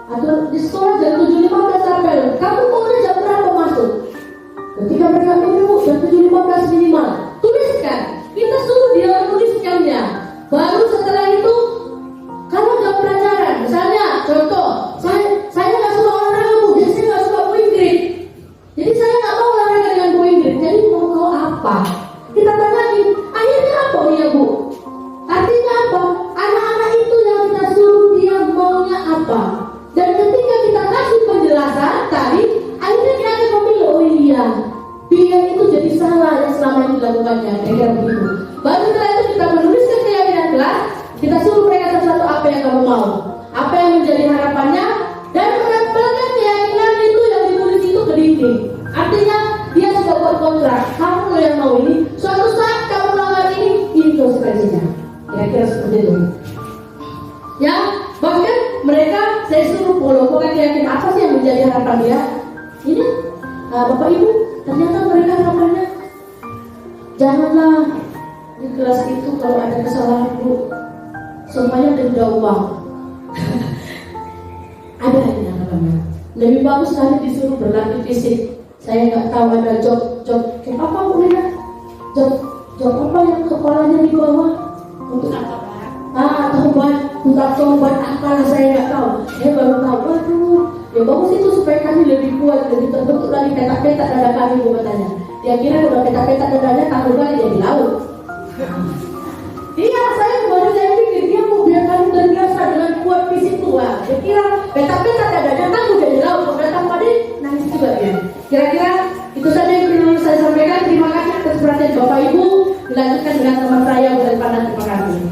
atau di sekolah jam 7.15 sampai. Kamu maunya jam berapa masuk? Ketika mereka minum jam 7.15 minimal. Tuliskan. Kita suruh dia menuliskannya. Baru setelah itu, kalau jam pelajaran, misalnya contoh, saya nggak suka olahraga Bu, jadi saya nggak suka going green. Jadi saya nggak mau olahraga dengan going green. Jadi mau kau apa? Kita tanyain, akhirnya apa ya Bu? Artinya apa? Anak-anak itu yang kita suruh dia maunya apa? Dan ketika kita kasih penjelasan tadi, akhirnya dia akan memilih, oh iya, dia itu jadi salah yang selama ini dilakukannya. Kira-kira begitu. Baru setelah itu kita menuliskan keyakinan kelas, kita suruh mereka satu-satu apa yang kamu mau, apa yang menjadi harapannya, dan menempelkan keyakinan itu yang ditulis itu ke dinding. Artinya dia sudah buat kontrak, kamu yang mau ini, suatu saat kamu melanggar ini konsekuensinya. Kira-kira seperti itu. Ya, bahkan mereka saya suruh pokoknya keyakinan apa sih yang menjadi harapan dia. Ini Bapak Ibu, ternyata mereka harapannya janganlah di kelas itu kalau ada kesalahan Bu, semuanya denda uang. Ada ini harapannya. Lebih bagus kali disuruh berlatih fisik. Saya nggak tahu ada job apa Bu ya? Job apa yang kepalanya di bawah untuk tobat apa saya nggak tahu. Saya baru tahu. Waduh, ya bagus itu supaya kami lebih kuat, lebih terbentuk lagi petak-petak dada kami Bu katanya. Dia kira udah petak-petak dadanya tahu kali dia di laut. Iya, saya pikir dia mau biar kami terbiasa dengan kuat fisik tua. Dia kira petak-petak dadanya tahu dia di laut. Kalau datang pada nangis juga dia. Kira-kira itu saja yang perlu saya sampaikan. Terima kasih atas perhatian Bapak Ibu. Dilanjutkan dengan teman saya Bu Pandang. Terima kasih.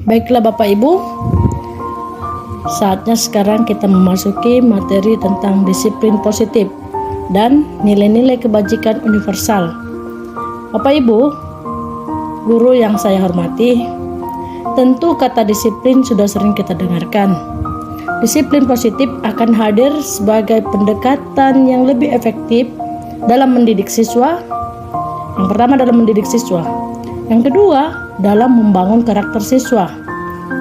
Baiklah Bapak Ibu, saatnya sekarang kita memasuki materi tentang disiplin positif dan nilai-nilai kebajikan universal. Bapak Ibu, guru yang saya hormati, tentu kata disiplin sudah sering kita dengarkan. Disiplin positif akan hadir sebagai pendekatan yang lebih efektif dalam mendidik siswa. Yang pertama dalam mendidik siswa, yang kedua dalam membangun karakter siswa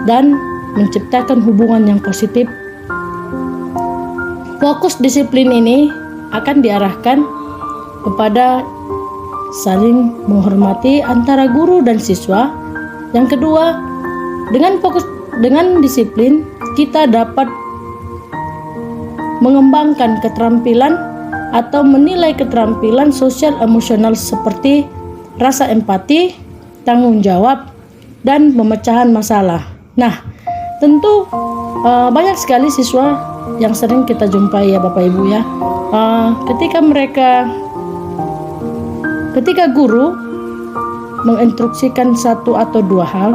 dan menciptakan hubungan yang positif. Fokus disiplin ini akan diarahkan kepada saling menghormati antara guru dan siswa. Yang kedua, dengan disiplin kita dapat mengembangkan keterampilan atau menilai keterampilan sosial emosional seperti rasa empati, tanggung jawab, dan pemecahan masalah. Nah, tentu banyak sekali siswa yang sering kita jumpai ya Bapak Ibu ya. Ketika guru menginstruksikan satu atau dua hal,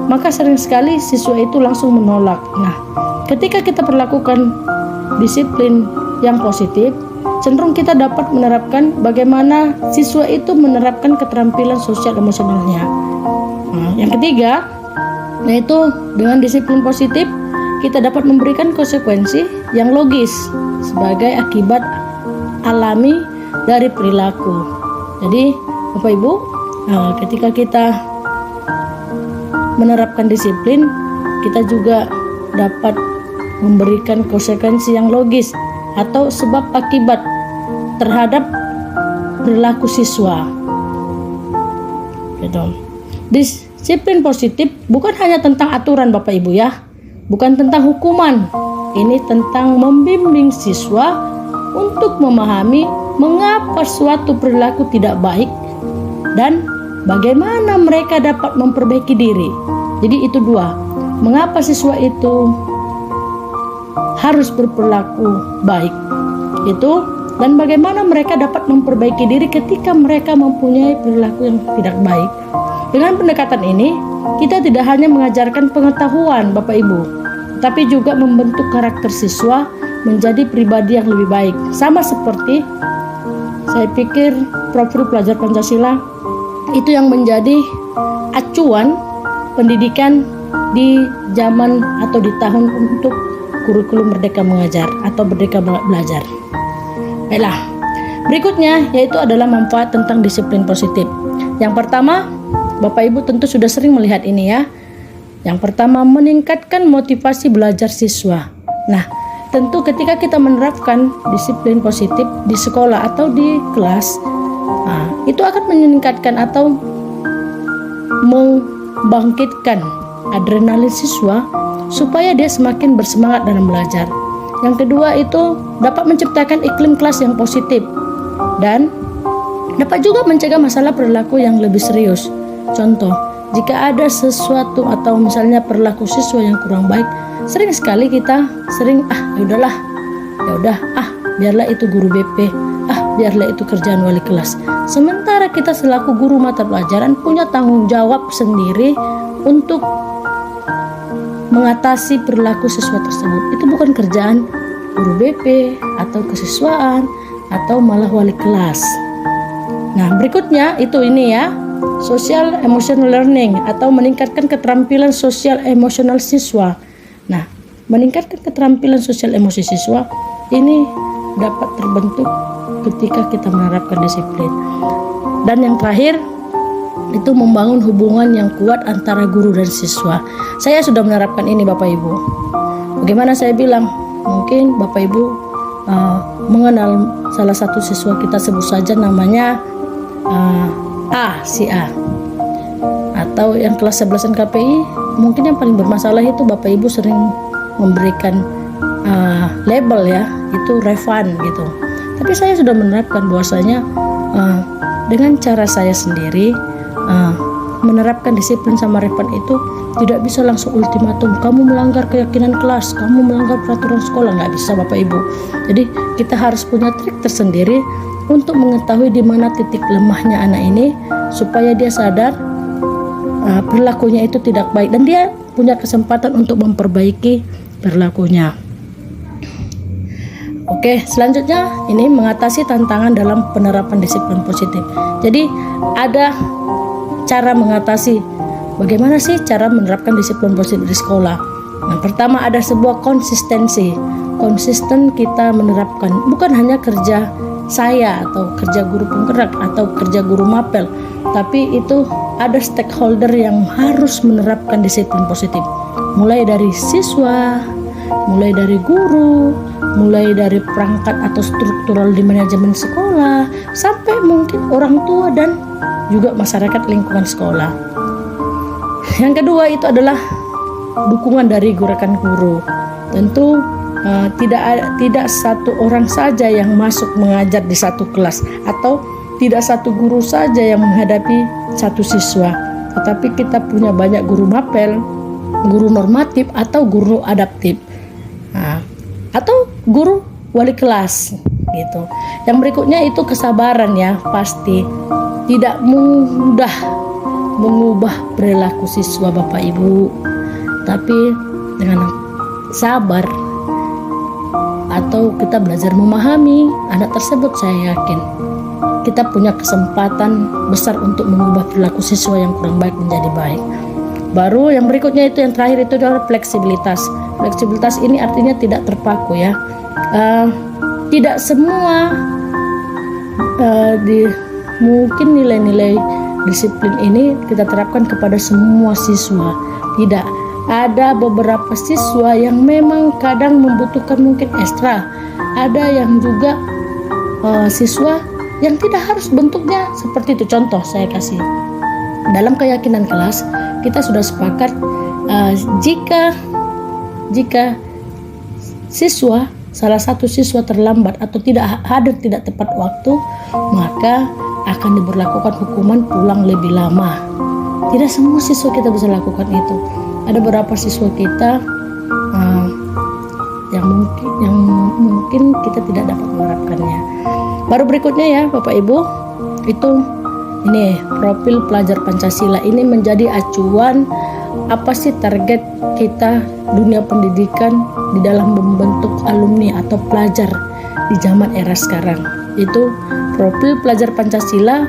maka sering sekali siswa itu langsung menolak. Nah, ketika kita perlakukan disiplin yang positif, cenderung kita dapat menerapkan bagaimana siswa itu menerapkan keterampilan sosial emosionalnya. Nah, yang ketiga, yaitu dengan disiplin positif kita dapat memberikan konsekuensi yang logis sebagai akibat alami dari perilaku. Jadi, Bapak Ibu, ketika kita menerapkan disiplin, kita juga dapat memberikan konsekuensi yang logis atau sebab akibat terhadap perilaku siswa. Gitu. Disiplin positif bukan hanya tentang aturan Bapak Ibu ya, bukan tentang hukuman. Ini tentang membimbing siswa untuk memahami mengapa suatu perilaku tidak baik dan bagaimana mereka dapat memperbaiki diri. Jadi itu dua, mengapa siswa itu harus berperilaku baik itu, dan bagaimana mereka dapat memperbaiki diri ketika mereka mempunyai perilaku yang tidak baik. Dengan pendekatan ini, kita tidak hanya mengajarkan pengetahuan Bapak Ibu, tapi juga membentuk karakter siswa menjadi pribadi yang lebih baik. Sama seperti saya pikir profil pelajar Pancasila itu yang menjadi acuan pendidikan di zaman atau di tahun untuk kurikulum Merdeka Mengajar atau Merdeka Belajar. Baiklah, berikutnya yaitu adalah manfaat tentang disiplin positif. Yang pertama, Bapak Ibu tentu sudah sering melihat ini ya. Yang pertama, meningkatkan motivasi belajar siswa. Nah, tentu ketika kita menerapkan disiplin positif di sekolah atau di kelas, itu akan meningkatkan atau membangkitkan adrenalin siswa supaya dia semakin bersemangat dalam belajar. Yang kedua itu dapat menciptakan iklim kelas yang positif dan dapat juga mencegah masalah perilaku yang lebih serius. Contoh, jika ada sesuatu atau misalnya perilaku siswa yang kurang baik, sering sekali kita biarlah itu guru BP, biarlah itu kerjaan wali kelas. Sementara kita selaku guru mata pelajaran punya tanggung jawab sendiri untuk mengatasi perilaku siswa tersebut. Itu bukan kerjaan guru BP atau kesiswaan atau malah wali kelas. Nah, berikutnya ini ya, social emotional learning atau meningkatkan keterampilan sosial emosional siswa. Nah, meningkatkan keterampilan sosial emosi siswa ini dapat terbentuk ketika kita menerapkan disiplin. Dan yang terakhir itu membangun hubungan yang kuat antara guru dan siswa. Saya sudah menerapkan ini Bapak Ibu. Bagaimana saya bilang, mungkin Bapak Ibu mengenal salah satu siswa kita, sebut saja namanya si A. Atau yang kelas 11 KPI, mungkin yang paling bermasalah itu Bapak Ibu sering memberikan label ya, itu Revan gitu. Tapi saya sudah menerapkan bahwasanya dengan cara saya sendiri menerapkan disiplin sama Revan itu tidak bisa langsung ultimatum, kamu melanggar keyakinan kelas, kamu melanggar peraturan sekolah, nggak bisa Bapak Ibu. Jadi kita harus punya trik tersendiri untuk mengetahui di mana titik lemahnya anak ini supaya dia sadar perilakunya itu tidak baik dan dia punya kesempatan untuk memperbaiki perilakunya. Oke, selanjutnya ini mengatasi tantangan dalam penerapan disiplin positif. Jadi ada cara mengatasi, bagaimana sih cara menerapkan disiplin positif di sekolah. Yang pertama ada sebuah konsistensi. Konsisten kita menerapkan, bukan hanya kerja saya atau kerja guru penggerak atau kerja guru mapel, tapi itu ada stakeholder yang harus menerapkan disiplin positif. Mulai dari siswa, mulai dari guru, mulai dari perangkat atau struktural di manajemen sekolah, sampai mungkin orang tua dan juga masyarakat lingkungan sekolah. Yang kedua itu adalah dukungan dari rekan guru. Tentu tidak satu orang saja yang masuk mengajar di satu kelas, atau tidak satu guru saja yang menghadapi satu siswa, tetapi kita punya banyak guru mapel, guru normatif atau guru adaptif, atau guru wali kelas gitu. Yang berikutnya itu kesabaran ya, pasti tidak mudah mengubah perilaku siswa Bapak Ibu, tapi dengan sabar atau kita belajar memahami anak tersebut, saya yakin kita punya kesempatan besar untuk mengubah perilaku siswa yang kurang baik menjadi baik. Baru yang berikutnya itu yang terakhir itu adalah fleksibilitas. Fleksibilitas ini artinya tidak terpaku ya. Tidak semua mungkin nilai-nilai disiplin ini kita terapkan kepada semua siswa. Tidak, ada beberapa siswa yang memang kadang membutuhkan mungkin ekstra. Ada yang juga siswa yang tidak harus bentuknya seperti itu. Contoh saya kasih, dalam keyakinan kelas kita sudah sepakat jika siswa, salah satu siswa terlambat atau tidak hadir tidak tepat waktu, maka akan diberlakukan hukuman pulang lebih lama. Tidak semua siswa kita bisa lakukan itu. Ada beberapa siswa kita yang mungkin kita tidak dapat menerapkannya. Baru berikutnya ya Bapak Ibu, itu ini profil pelajar Pancasila. Ini menjadi acuan apa sih target kita dunia pendidikan di dalam membentuk alumni atau pelajar di zaman era sekarang. Itu profil pelajar Pancasila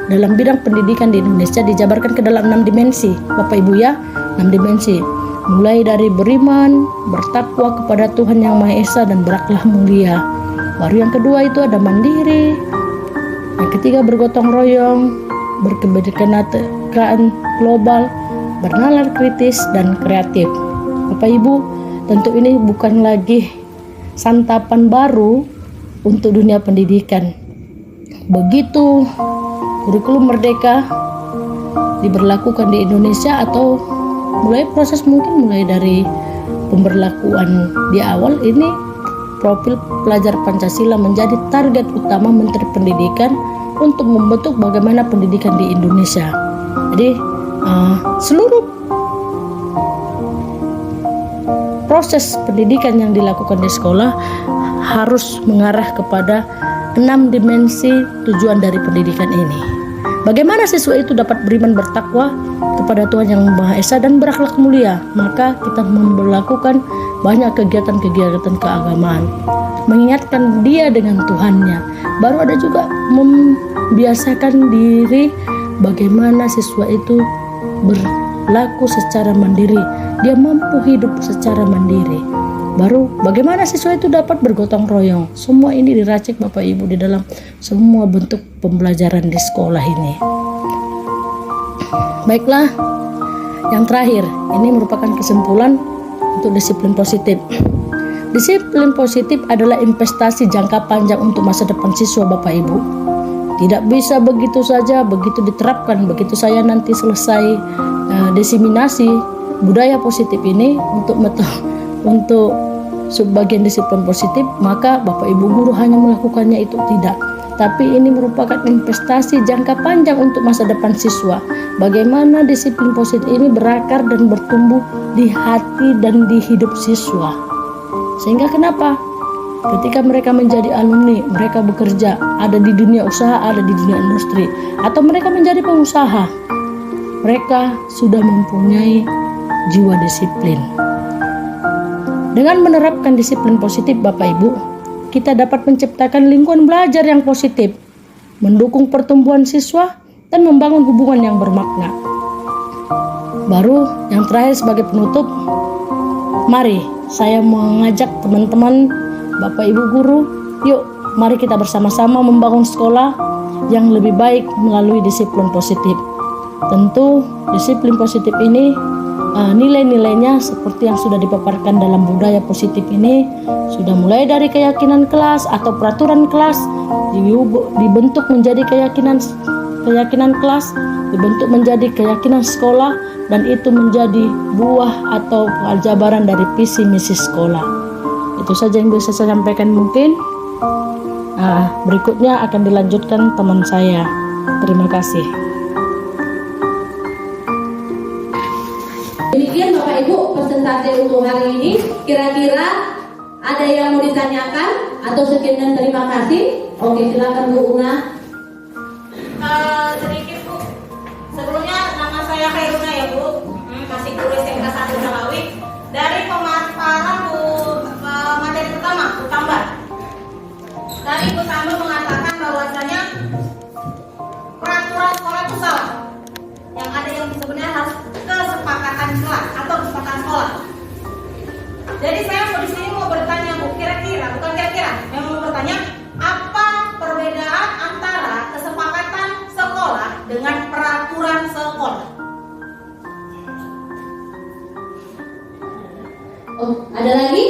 dalam bidang pendidikan di Indonesia dijabarkan ke dalam 6 dimensi Bapak Ibu ya, 6 dimensi. Mulai dari beriman, bertakwa kepada Tuhan Yang Maha Esa dan berakhlak mulia. Baru yang kedua itu ada mandiri. Yang ketiga bergotong royong, berkebinekaan global, bernalar kritis dan kreatif. Bapak Ibu, tentu ini bukan lagi santapan baru untuk dunia pendidikan. Begitu kurikulum merdeka diberlakukan di Indonesia, atau mulai dari pemberlakuan di awal ini, profil pelajar Pancasila menjadi target utama Menteri Pendidikan untuk membentuk bagaimana pendidikan di Indonesia. Jadi seluruh proses pendidikan yang dilakukan di sekolah harus mengarah kepada 6 dimensi tujuan dari pendidikan ini. Bagaimana siswa itu dapat beriman, bertakwa kepada Tuhan Yang Maha Esa dan berakhlak mulia? Maka kita melakukan banyak kegiatan-kegiatan keagamaan, mengingatkan dia dengan Tuhannya. Baru ada juga membiasakan diri bagaimana siswa itu berlaku secara mandiri, dia mampu hidup secara mandiri. Baru bagaimana siswa itu dapat bergotong royong. Semua ini diracik Bapak Ibu di dalam semua bentuk pembelajaran di sekolah ini. Baiklah, yang terakhir ini merupakan kesimpulan untuk disiplin positif. Disiplin positif adalah investasi jangka panjang untuk masa depan siswa Bapak Ibu. Tidak bisa begitu saja, begitu diterapkan, begitu saya nanti selesai diseminasi budaya positif ini untuk sebagian disiplin positif, maka Bapak Ibu guru hanya melakukannya itu, tidak. Tapi ini merupakan investasi jangka panjang untuk masa depan siswa. Bagaimana disiplin positif ini berakar dan bertumbuh di hati dan di hidup siswa. Sehingga kenapa? Ketika mereka menjadi alumni, mereka bekerja, ada di dunia usaha, ada di dunia industri, atau mereka menjadi pengusaha, mereka sudah mempunyai jiwa disiplin. Dengan menerapkan disiplin positif Bapak Ibu, kita dapat menciptakan lingkungan belajar yang positif, mendukung pertumbuhan siswa, dan membangun hubungan yang bermakna. Baru yang terakhir sebagai penutup, mari saya mengajak teman-teman, Bapak Ibu guru, yuk mari kita bersama-sama membangun sekolah yang lebih baik melalui disiplin positif. Tentu disiplin positif ini nilai-nilainya seperti yang sudah dipaparkan dalam budaya positif ini sudah mulai dari keyakinan kelas atau peraturan kelas dibentuk menjadi keyakinan kelas, dibentuk menjadi keyakinan sekolah, dan itu menjadi buah atau jabaran dari visi misi sekolah. Itu saja yang bisa saya sampaikan mungkin. Berikutnya akan dilanjutkan teman saya. Terima kasih. Demikian Bapak Ibu presentasi untuk hari ini. Kira-kira ada yang mau ditanyakan atau sekian dan terima kasih. Oke, silakan Bu Una. Sedikit Bu, sebelumnya nama saya Khairuna ya Bu, masih guru SMK 1 Salawi. Dari pemaparan Bu materi pertama, Bu Tambah. Tadi Bu Tambah mengatakan bahwasanya peraturan sekolah itu salah. Yang ada yang sebenarnya harus kesepakatan kelas atau kesepakatan sekolah. Jadi saya di sini mau bertanya Bu, yang mau bertanya, apa perbedaan antara kesepakatan sekolah dengan peraturan sekolah? Oh, ada lagi?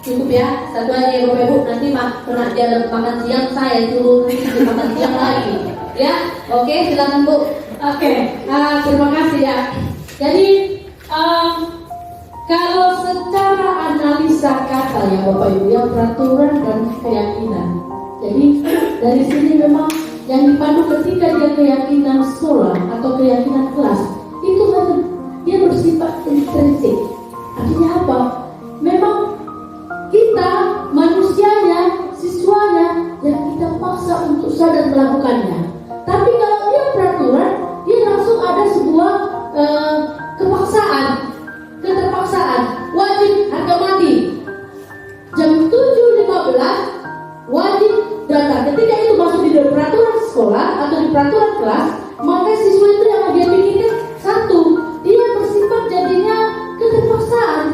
Cukup ya, satu aja ya Bapak Ibu. Nanti kena jam makan siang saya suruh makan siang lagi. Ya, oke, silakan Bu. Oke, terima kasih ya. Jadi kalau secara analisa kata ya Bapak Ibu ya, peraturan dan keyakinan. Jadi dari sini memang yang dipandu ketika dia keyakinan sekolah atau keyakinan kelas itu kan dia bersifat intrinsik. Artinya apa? Memang kita manusianya, siswanya yang kita paksa untuk sadar melakukannya. Tapi kalau dia peraturan, dia langsung ada sebuah keterpaksaan, wajib harga mati. Jam 7.15 wajib datang. Ketika itu masuk di peraturan sekolah atau di peraturan kelas, maka siswa itu yang dia pikirkan satu, dia bersifat jadinya keterpaksaan,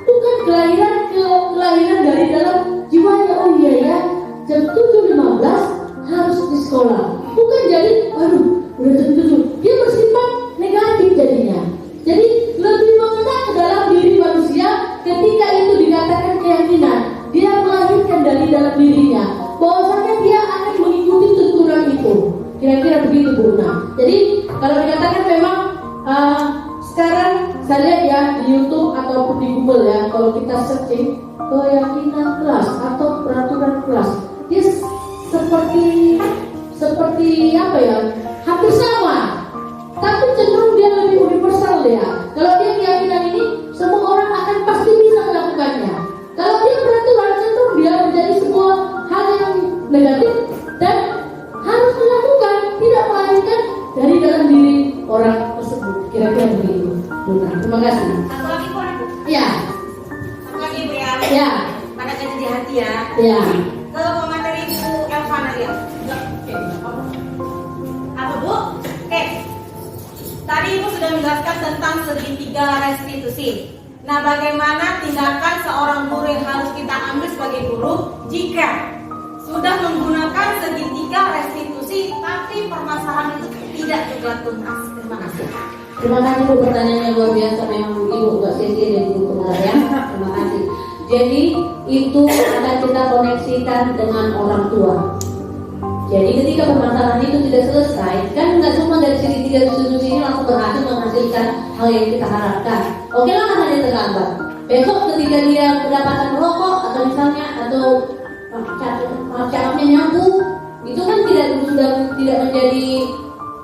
bukan kelahiran dari dalam jiwanya. Oh iya ya, jam 7.15 harus di sekolah. Bukan jadi, aduh, udah jam 7. Dia bersifat negatif jadinya. Jadi lebih mengena ke dalam diri manusia ketika itu dikatakan keyakinan. Dia melahirkan dari dalam dirinya bahwasanya dia akan mengikuti tuntunan itu. Kira-kira begitu Bu Una. Jadi kalau dikatakan memang sekarang saya lihat ya di YouTube ataupun di Google ya, kalau kita searching keyakinan kelas atau peraturan kelas, dia seperti apa ya, hampir sama, tapi cenderung dia lebih universal ya. Kalau dia keyakinan ini, semua orang akan pasti bisa melakukannya. Kalau dia peraturan, cenderung dia menjadi sebuah hal yang negatif dan harus dilakukan, tidak melahirkan dari dalam diri orang tersebut. Kira-kira begitu. Terima kasih. Satu lagi Bu. Ya. Satu lagi Bu ya. Ya. Pada di hati ya. Ya. Ke pemateri Bu Elvana ya. Apa Bu? Oke. Tadi Ibu sudah menjelaskan tentang segitiga restitusi. Nah, bagaimana tindakan seorang guru yang harus kita ambil sebagai guru jika sudah menggunakan segitiga restitusi tapi permasalahan itu tidak juga tuntas? Terima kasih. Terima kasih Bu, pertanyaannya luar biasa. Memang Ibu nggak sia-sia dan Ibu benar ya. Terima kasih. Jadi itu akan kita koneksikan dengan orang tua. Jadi ketika permasalahan itu tidak selesai, kan nggak semua dari segitiga restitusi ini langsung berhasil menghasilkan hal yang kita harapkan. Oke lah, kan ada terlambat. Besok ketika dia kedapatan merokok atau misalnya atau cakapnya nyambung, itu kan sudah tidak menjadi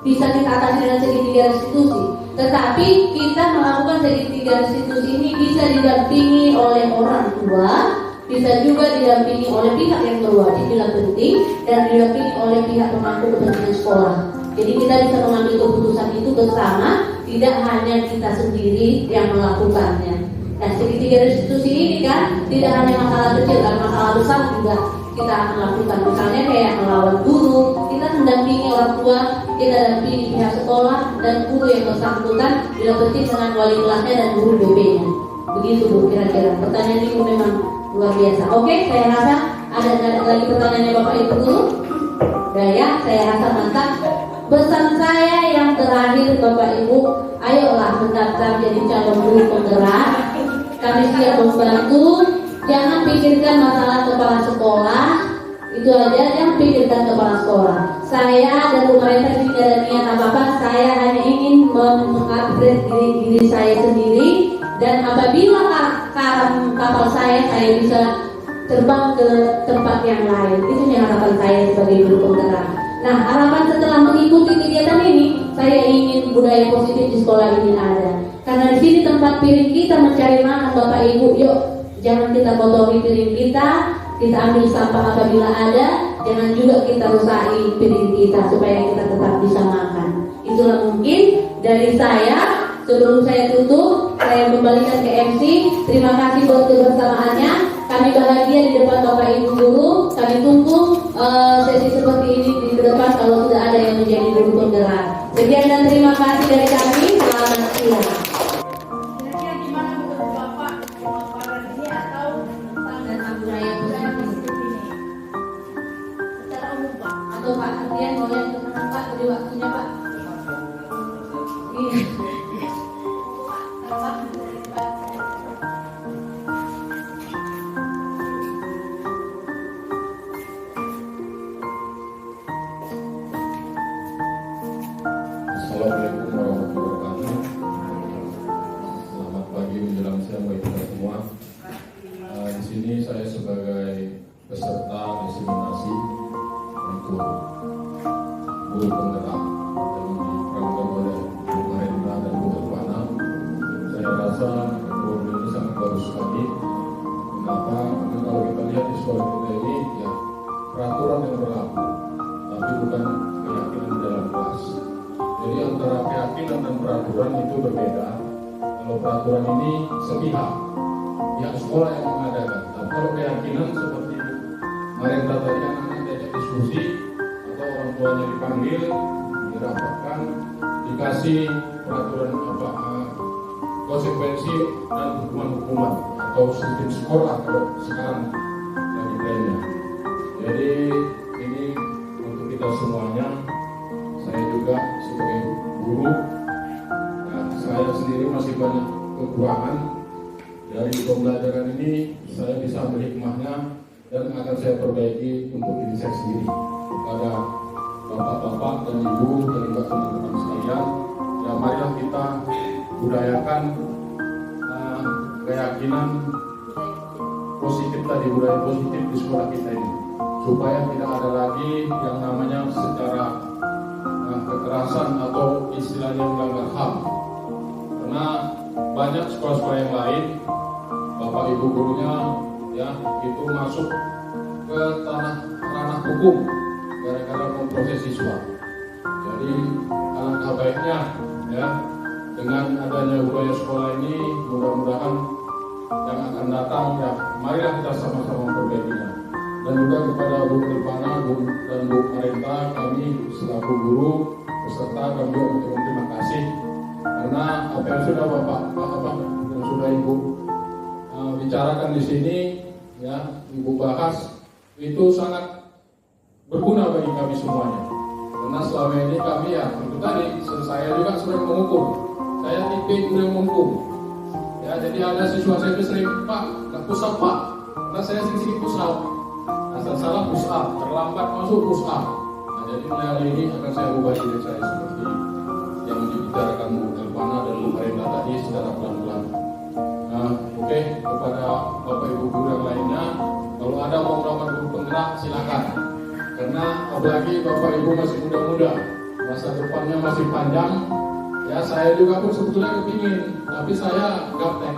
bisa kita atasi dengan segitiga restitusi. Tetapi kita melakukan segitiga restitusi ini bisa didampingi oleh orang tua, bisa juga didampingi oleh pihak yang berwajib bila penting, dan didampingi oleh pihak pemangku kepentingan sekolah. Jadi kita bisa mengambil keputusan itu bersama tidak hanya kita sendiri yang melakukannya. Nah, segitiga restitusi ini kan tidak hanya masalah kecil, kan masalah besar juga kita akan lakukan. Misalnya kayak melawan guru, kita mendampingi orang tua, kita dampingi pihak sekolah dan guru yang bersangkutan, bila penting dengan wali kelasnya dan guru BB-nya. Begitu Bu, kira-kira. Pertanyaan ini memang luar biasa. Oke, saya rasa ada lagi pertanyaannya Bapak Ibu Guru. Udah ya, saya rasa mantap. Pesan saya yang terakhir Bapak Ibu, ayolah mendaftar jadi calon guru penggerak. Kami siap membantu. Jangan pikirkan masalah kepala sekolah, itu aja yang pikirkan kepala sekolah. Saya dan pemerintah tidak ada niat apa-apa. Saya hanya ingin mengupgrade diri saya sendiri, dan apabila kapal saya bisa terbang ke tempat yang lain. Itu yang harapan saya sebagai guru penggerak. Nah, harapan setelah mengikuti kegiatan ini, saya ingin budaya positif di sekolah ini ada. Karena di sini tempat piring kita mencari makan, Bapak Ibu. Yuk, jangan kita kotori piring kita ambil sampah apabila ada, jangan juga kita rusaki piring kita supaya kita tetap bisa makan. Itulah mungkin dari saya. Sebelum saya tutup, saya kembalikan ke MC. Terima kasih buat kebersamaannya. Kami bahagia di depan Bapak Ibu Guru. Kami tunggu sesi seperti ini di depan kalau sudah ada yang menjadi guru penggerak. Sekian dan terima kasih dari kami. Selamat siang. Kira-kira gimana menurut Bapak pemaparan ini atau tentang budaya positif ini? Secara umum Pak. Atau Pak Adrian boleh berkenan Pak beri waktunya Pak. Iya. Assalamualaikum warahmatullahi wabarakatuh. Selamat pagi menjelang siang bagi kita semua. Di sini saya sebagai peserta diseminasi untuk guru penggerak yang diperankan oleh Bu Mahendra dan Bu Elvana. Saya rasa program ini sangat bagus sekali. Kenapa? Karena kalau kita lihat di sekolah kita ini, ya peraturan yang berlaku, tapi bukan keyakinan di dalam kelas. Jadi antara keyakinan dan peraturan itu berbeda. Kalau peraturan ini sepihak, pihak sekolah yang mengadakan. Tapi kalau keyakinan seperti Mahendra tadi, anak-anak diajak diskusi atau orang tuanya dipanggil, dirapatkan, dikasih peraturan apa konsekuensi dan hukuman-hukuman atau sistem sekolah kalau sekarang lagi trennya. Jadi ini untuk kita semuanya. Saya juga sebagai guru, saya sendiri masih banyak kekurangan. Dari pembelajaran ini saya bisa ambil hikmahnya dan akan saya perbaiki untuk diri saya sendiri. Kepada bapak-bapak dan ibu dan juga teman-teman sekalian, ya marilah kita budayakan keyakinan positif tadi, budaya positif di sekolah kita ini, supaya tidak ada lagi yang namanya secara kekerasan atau istilahnya melanggar HAM. Karena banyak sekolah-sekolah yang lain, bapak ibu gurunya ya itu masuk ke ranah hukum gara-gara memproses siswa. Jadi alangkah baiknya ya dengan adanya budaya sekolah ini, mudah-mudahan yang akan datang ya marilah kita sama-sama memperbaikinya. Dan juga kepada Bu Elvana dan Bu Mahendra, kami selaku guru peserta kami juga terima kasih karena apa yang sudah Bapak dan sudah Ibu bicarakan di sini ya Ibu bahas itu sangat berguna bagi kami semuanya. Karena selama ini kami ya itu tadi saya juga sering menghukum, saya tipe guru yang menghukum. Ya jadi ada siswa saya itu sering Pak nggak push up Pak, karena saya sering push up. Asal salah push up, terlambat masuk push up. Nah, jadi mulai hari ini akan saya ubah diri saya seperti yang dibicarakan Bu Elvana dan Bu Mahendra tadi secara pelan-pelan. Nah, oke, kepada Bapak Ibu guru yang lainnya, kalau ada mau melakukan guru penggerak silakan. Karena apalagi Bapak Ibu masih muda-muda, masa depannya masih panjang. Ya saya juga pun sebetulnya kepingin, tapi saya gaptek.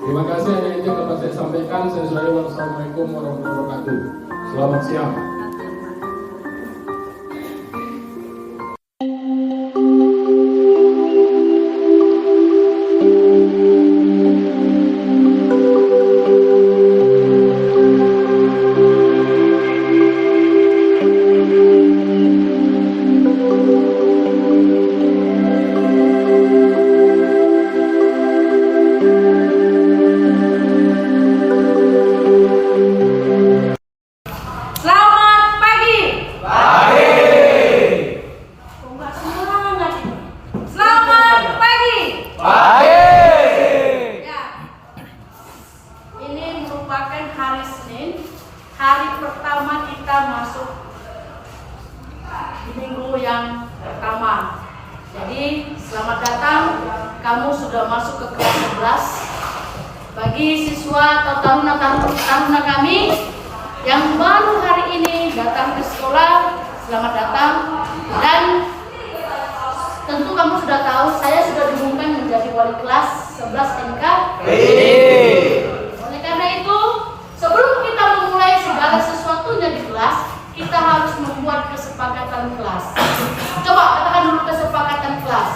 Terima kasih hanya itu yang dapat saya sampaikan. Saya Sulaiman. Assalamualaikum warahmatullahi wabarakatuh. Selamat siang. guru yang pertama. Jadi selamat datang, kamu sudah masuk ke kelas 11. Bagi siswa atau taruna kami yang baru hari ini datang ke sekolah, selamat datang. Dan tentu kamu sudah tahu, saya sudah diumumkan menjadi wali kelas 11 NK. Oleh karena itu, sebelum kita memulai segala sesuatunya di kelas, kita harus membuat kesepakatan kelas. Coba katakan dulu kesepakatan kelas.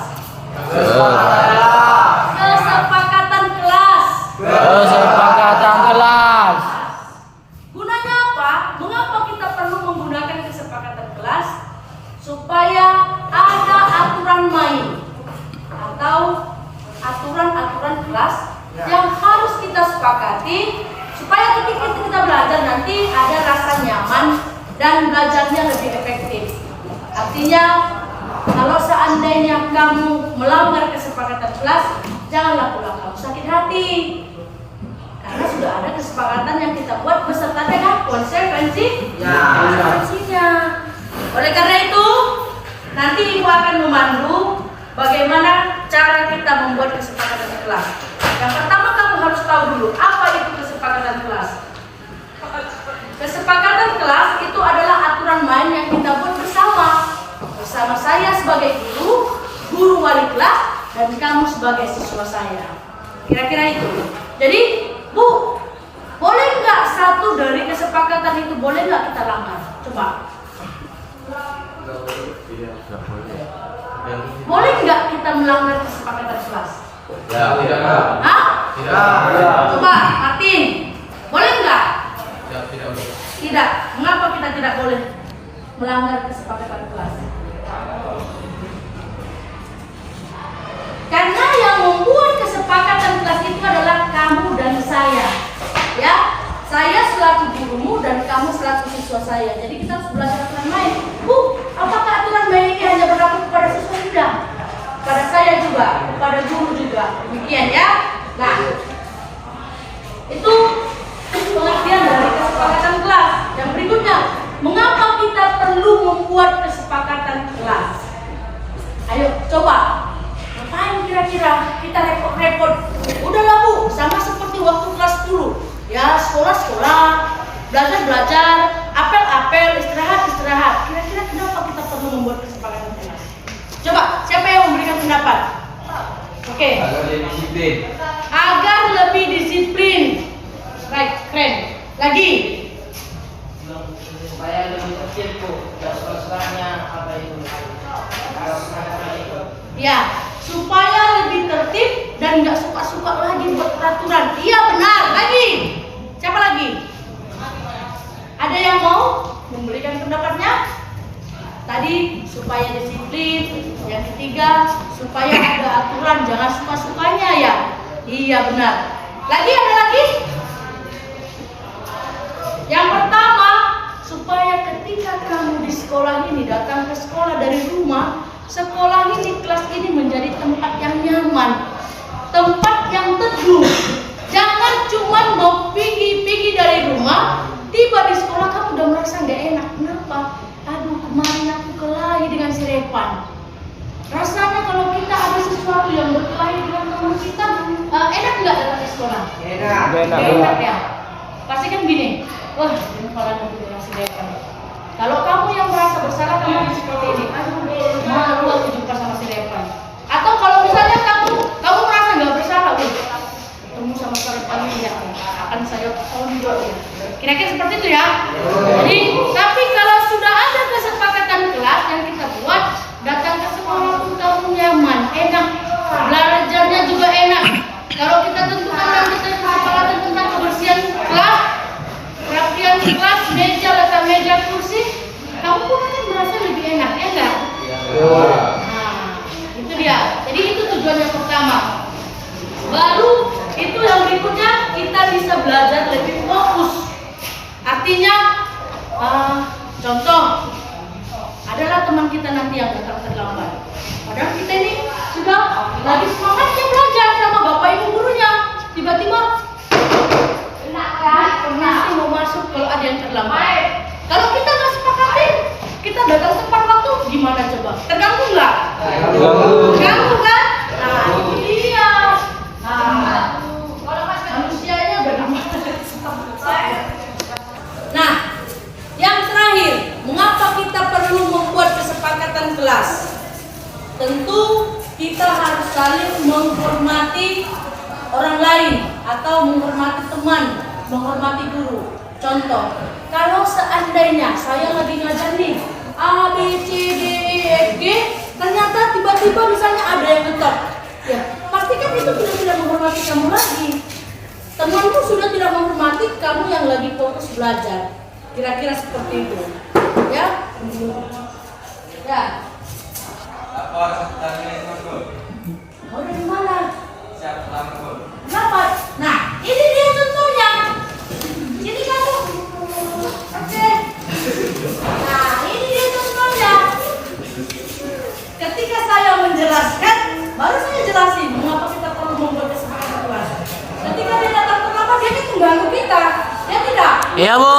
Kesepakatan kelas. Kesepakatan kelas. Gunanya apa? Mengapa kita perlu menggunakan kesepakatan kelas? Supaya ada aturan main atau aturan-aturan kelas yang harus kita sepakati supaya ketika kita belajar nanti ada rasa nyaman dan belajarnya lebih efektif. Artinya, kalau seandainya kamu melanggar kesepakatan kelas, janganlah pulang kamu sakit hati. Karena sudah ada kesepakatan yang kita buat beserta dengan konsekuensinya. Oleh karena itu, nanti Ibu akan memandu bagaimana cara kita membuat kesepakatan kelas. Yang pertama kamu harus tahu dulu apa itu kesepakatan kelas. Kesepakatan kelas itu adalah aturan main yang kita buat bersama saya sebagai guru wali kelas, dan kamu sebagai siswa saya. Kira-kira itu. Jadi, Bu, boleh nggak satu dari kesepakatan itu boleh nggak kita langgar? Coba. Boleh nggak kita melanggar kesepakatan kelas? Tidak. Hah? Tidak. Coba, Martin, boleh nggak? Tidak. Tidak. Mengapa kita tidak boleh melanggar kesepakatan kelas? Karena yang membuat kesepakatan kelas itu adalah kamu dan saya. Ya, saya selaku gurumu dan kamu selaku siswa saya. Jadi kita harus belajar aturan main. Bu, apakah aturan main ini hanya berlaku kepada siswa? Tidak. Pada saya juga, kepada guru juga. Demikian ya. Nah, itu pengertian dari kesepakatan kelas. Yang berikutnya, mengapa kita perlu membuat kesepakatan kelas? Ayo, coba. Ngapain kira-kira kita repot-repot? Udahlah Bu, sama seperti waktu kelas 10. Ya, sekolah-sekolah, belajar-belajar, apel-apel, istirahat-istirahat. Kira-kira kenapa kita perlu membuat kesepakatan kelas? Coba, siapa yang memberikan pendapat? Oke. Agar lebih disiplin. Agar lebih disiplin. Baik, keren. Lagi. Supaya lebih tertib Bu, dan setelahnya apa itu? Ya, supaya lebih tertib dan nggak suka-suka lagi buat peraturan. Iya benar. Lagi. Siapa lagi? Ada yang mau memberikan pendapatnya? Tadi supaya disiplin. Yang ketiga, supaya ada aturan, jangan suka-sukanya ya. Iya benar. Lagi ada lagi? Yang pertama, supaya ketika kamu di sekolah ini datang ke sekolah dari rumah, sekolah ini, kelas ini menjadi tempat yang nyaman, tempat yang teduh. Jangan cuma mau pergi dari rumah, tiba di sekolah kamu udah merasa nggak enak. Kenapa? Aduh, kemarin aku kelahi dengan si Repan. Rasanya kalau kita ada sesuatu yang berkelahi dengan teman kita, enak nggak datang ke sekolah? Enak ya. Pasti kan gini, wah ini kalau nanti dengan si Repan. Kalau kamu yang merasa bersalah, kamu seperti ini, malu aku jumpa sama si Repan. Atau kalau misalnya kamu merasa nggak bersalah, ketemu sama si Repan ini ya, akan saya tonjol ya. Kira-kira seperti itu ya. Jadi, tapi kalau sudah ada kesepakatan kelas yang kita buat, datang ke sekolah pun kamu nyaman, enak, belajarnya juga enak. Kalau kita tentukan dan kita kesepakatan tentang kebersihan kelas, perapian kelas, meja, letak meja, kursi, kamu pun akan merasa lebih enak, ya enggak? Nah, itu dia. Jadi itu tujuan yang pertama. Baru itu yang berikutnya kita bisa belajar lebih fokus. Artinya, contoh, adalah teman kita nanti yang datang terlambat. Padahal kita ini sudah lagi semangatnya belajar sama bapak ibu gurunya. Tiba-tiba masih mau masuk kalau ada yang terlambat. Kalau kita nggak sepakatin, kita datang tepat waktu, gimana coba? Terganggu nggak? Terganggu. Terganggu kan? Nah, ini dia. Nah, manusianya bagaimana? Nah, yang terakhir, mengapa kita perlu membuat kesepakatan kelas? Tentu kita harus saling menghormati orang lain atau menghormati teman, menghormati guru. Contoh, kalau seandainya saya lagi ngajar nih A, B, C, D, E, F, G, ternyata tiba-tiba misalnya ada yang ngetop, ya pasti kan itu sudah tidak menghormati kamu lagi. Temanmu sudah tidak menghormati kamu yang lagi fokus belajar. Kira-kira seperti itu, ya. Ya. Kau dari mana? Kenapa? Nah, ini dia contohnya. Ini kamu. Oke. Nah, ini dia contohnya. Ketika saya menjelaskan, baru saya jelasin mengapa kita perlu membuat kesepakatan kelas. Ketika dia datang terlambat, dia kan mengganggu kita. Ya tidak? Iya, Bu.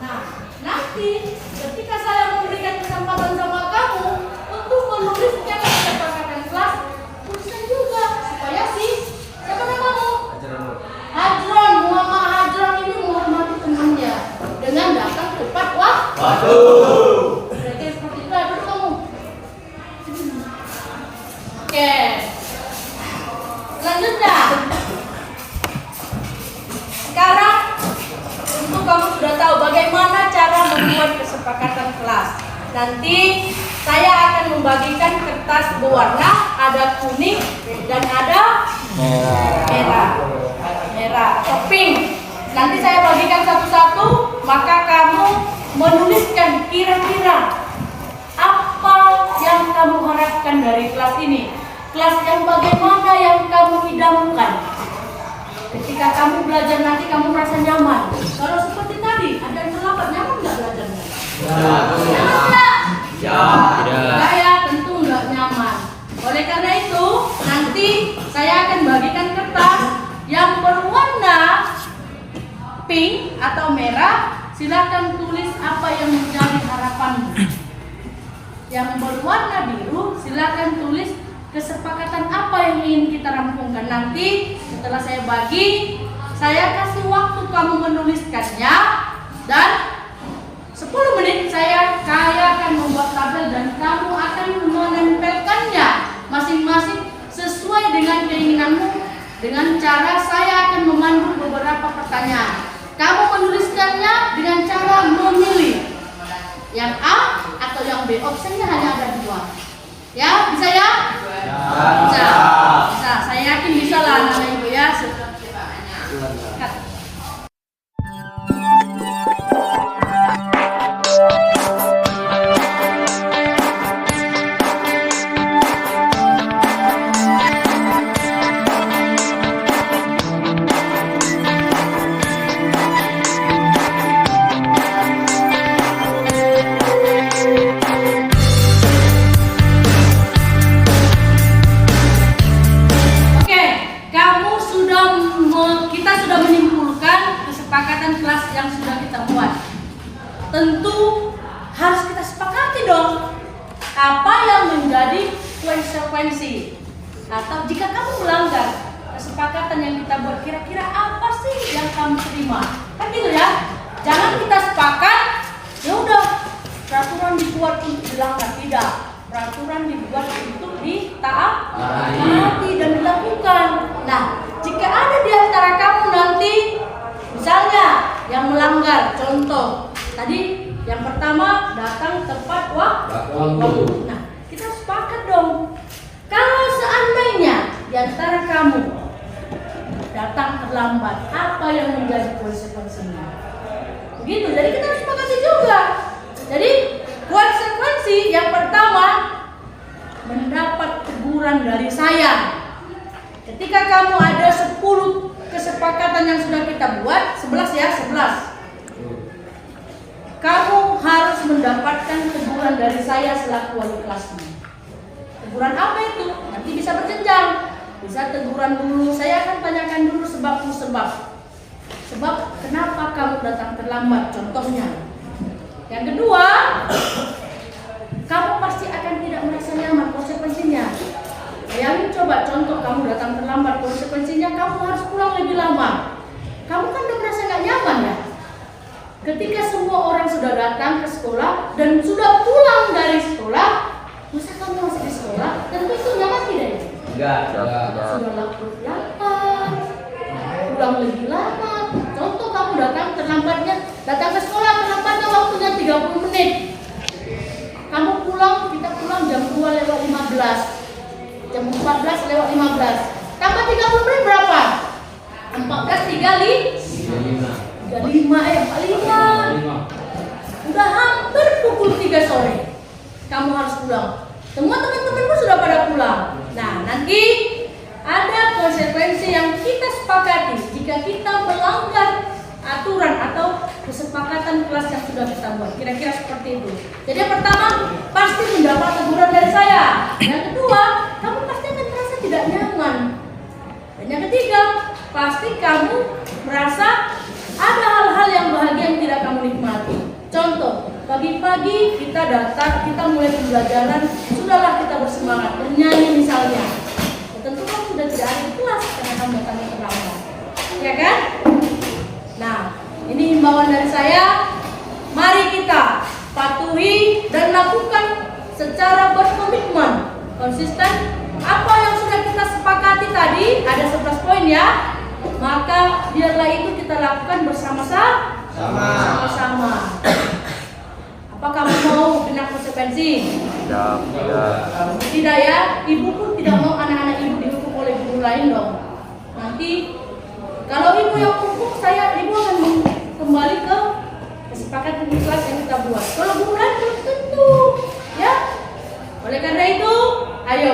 Nah, nanti ketika saya memberikan kesempatan sama kamu untuk menulisnya kesepakatan kelas, tuliskan juga supaya siapa namamu? Hajron, Muhammad Hajron ini menghormati temannya dengan datang tepat waktu. Berarti seperti itu, duduk kamu. Oke. Selanjutnya, sekarang tentu kamu sudah tahu bagaimana cara membuat kesepakatan kelas. Nanti saya akan membagikan kertas berwarna, ada kuning dan ada merah atau pink. Nanti saya bagikan satu-satu, maka kamu menuliskan kira-kira apa yang kamu harapkan dari kelas ini. Kelas yang bagaimana yang kamu idamkan. Ketika kamu belajar nanti kamu merasa nyaman. Kalau seperti tadi, ada yang terlambat, nyaman nggak belajarnya? Nyaman nggak? Enggak ya, tentu nggak nyaman. Oleh karena itu, nanti saya akan bagikan kertas yang berwarna pink atau merah. Silakan tulis apa yang menjadi harapanmu. Yang berwarna biru, silakan tulis kesepakatan apa yang ingin kita rampungkan. Nanti setelah saya bagi, saya kasih waktu kamu menuliskannya dan 10 menit saya akan membuat tabel dan kamu akan menempelkannya masing-masing sesuai dengan keinginanmu. Dengan cara saya akan memandu beberapa pertanyaan. Kamu menuliskannya dengan cara memilih yang A atau yang B. Opsinya hanya ada 2. Ya, bisa ya? Bisa. Bisa. Saya yakin bisa lah anak ibu ya. Kesepakatan kelas yang sudah kita buat, tentu harus kita sepakati dong apa yang menjadi konsekuensi atau jika kamu melanggar kesepakatan yang kita buat, kira-kira apa sih yang kamu terima, kan gitu ya. Jangan kita sepakat ya udah peraturan dibuat untuk dilanggar, tidak, peraturan dibuat untuk ditaati dan dilakukan. Nah, jika ada di antara kamu nanti misalnya yang melanggar, contoh tadi yang pertama datang tepat waktu. Nah, kita sepakat dong. Kalau seandainya di antara kamu datang terlambat, apa yang menjadi konsekuensinya? Begitu. Jadi kita harus sepakati juga. Jadi konsekuensi yang pertama mendapat teguran dari saya. Ketika kamu ada 10 kesepakatan yang sudah kita buat, 11 ya, 11. Kamu harus mendapatkan teguran dari saya selaku wali kelasmu. Teguran apa itu? Nanti bisa berjenjang. Bisa teguran dulu, saya akan tanyakan dulu sebab. Sebab kenapa kamu datang terlambat, contohnya. Yang kedua, coba contoh kamu datang terlambat, konsekuensinya kamu harus pulang lebih lama. Kamu kan udah merasa nggak nyaman ya? Ketika semua orang sudah datang ke sekolah dan sudah pulang dari sekolah, masa kamu masih di sekolah? Tentu itu nyaman tidak ya? Enggak. Sudah lapar, pulang lebih lama. Contoh kamu datang ke sekolah terlambatnya waktunya 30 menit. Kamu pulang, kita pulang jam 2:15. Jam 14 lewat 15. Tambah 30 menit berapa? 45. Udah hampir pukul 3 sore. Kamu harus pulang. Semua teman-temanmu sudah pada pulang. Nah, nanti ada konsekuensi yang kita sepakati jika kita melanggar aturan atau kesepakatan kelas yang sudah kita buat. Kira-kira seperti itu. Jadi yang pertama, pasti mendapat teguran dari saya. Yang kedua, kamu pasti akan merasa tidak nyaman. Dan yang ketiga, pasti kamu merasa ada hal-hal yang bahagia yang tidak kamu nikmati. Contoh, pagi-pagi kita datang, kita mulai pembelajaran, sudahlah kita bersemangat bernyanyi misalnya. Ya, tentu kamu sudah tidak ada di kelas karena kamu datangnya terlambat, ya kan? Nah, ini himbauan dari saya. Mari kita patuhi dan lakukan secara berkomitmen, konsisten. Apa yang sudah kita sepakati tadi, ada 11 poin ya. Maka biarlah itu kita lakukan bersama-sama. Apa kamu mau kena konsekuensi? Tidak ya. Ibu pun tidak mau anak-anak ibu dihukum oleh guru lain dong. Nanti kalau ibu yang hukum, ibu akan kembali ke kesepakatan di kelas yang kita buat. Kalau guru lain belum tentu, ya. Oleh karena itu, ayo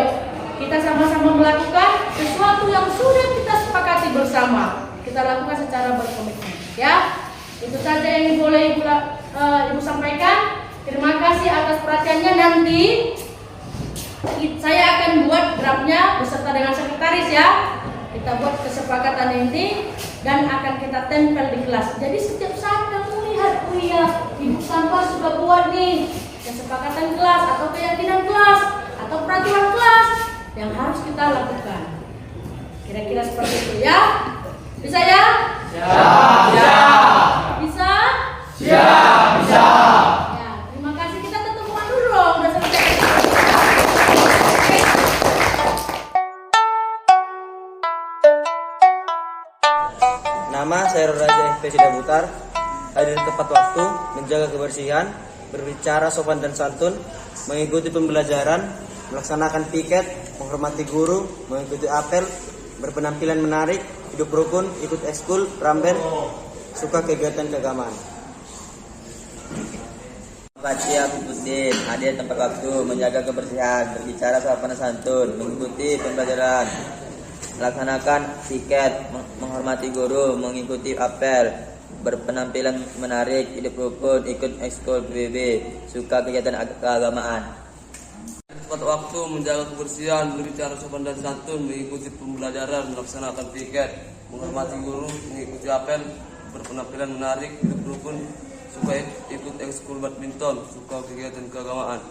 kita sama-sama melakukan sesuatu yang sudah kita sepakati bersama. Kita lakukan secara berkomitmen, ya. Itu saja yang boleh ibu sampaikan. Terima kasih atas perhatiannya. Nanti saya akan buat draftnya beserta dengan sekretaris ya. Kita buat kesepakatan ini dan akan kita tempel di kelas. Jadi setiap saat kamu lihat, oh iya, ibu Sampah sudah buat nih kesepakatan kelas atau keyakinan kelas atau peraturan kelas yang harus kita lakukan. Kira-kira seperti itu ya. Bisa ya? Bisa? Bisa. Ya, terima kasih. Kita ketemuan dulu dong. Udah selesai. Nama saya Raja FP Sidabutar. Hadir tepat waktu, menjaga kebersihan, berbicara sopan dan santun, mengikuti pembelajaran, melaksanakan piket, menghormati guru, mengikuti apel, berpenampilan menarik, hidup rukun, ikut ekskul, ramben, suka kegiatan keagamaan. Fatia Putudin, hadir tempat waktu, menjaga kebersihan, berbicara sopan dan santun, mengikuti pembelajaran, melaksanakan piket, menghormati guru, mengikuti apel, berpenampilan menarik, hidup rukun, ikut ekskul PBB, suka kegiatan keagamaan. Tepat waktu, menjaga kebersihan, berbicara sopan dan santun, mengikuti pembelajaran, melaksanakan piket, menghormati guru, mengikuti apel, berpenampilan menarik, hidup rukun, suka ikut ekskul badminton, suka kegiatan keagamaan.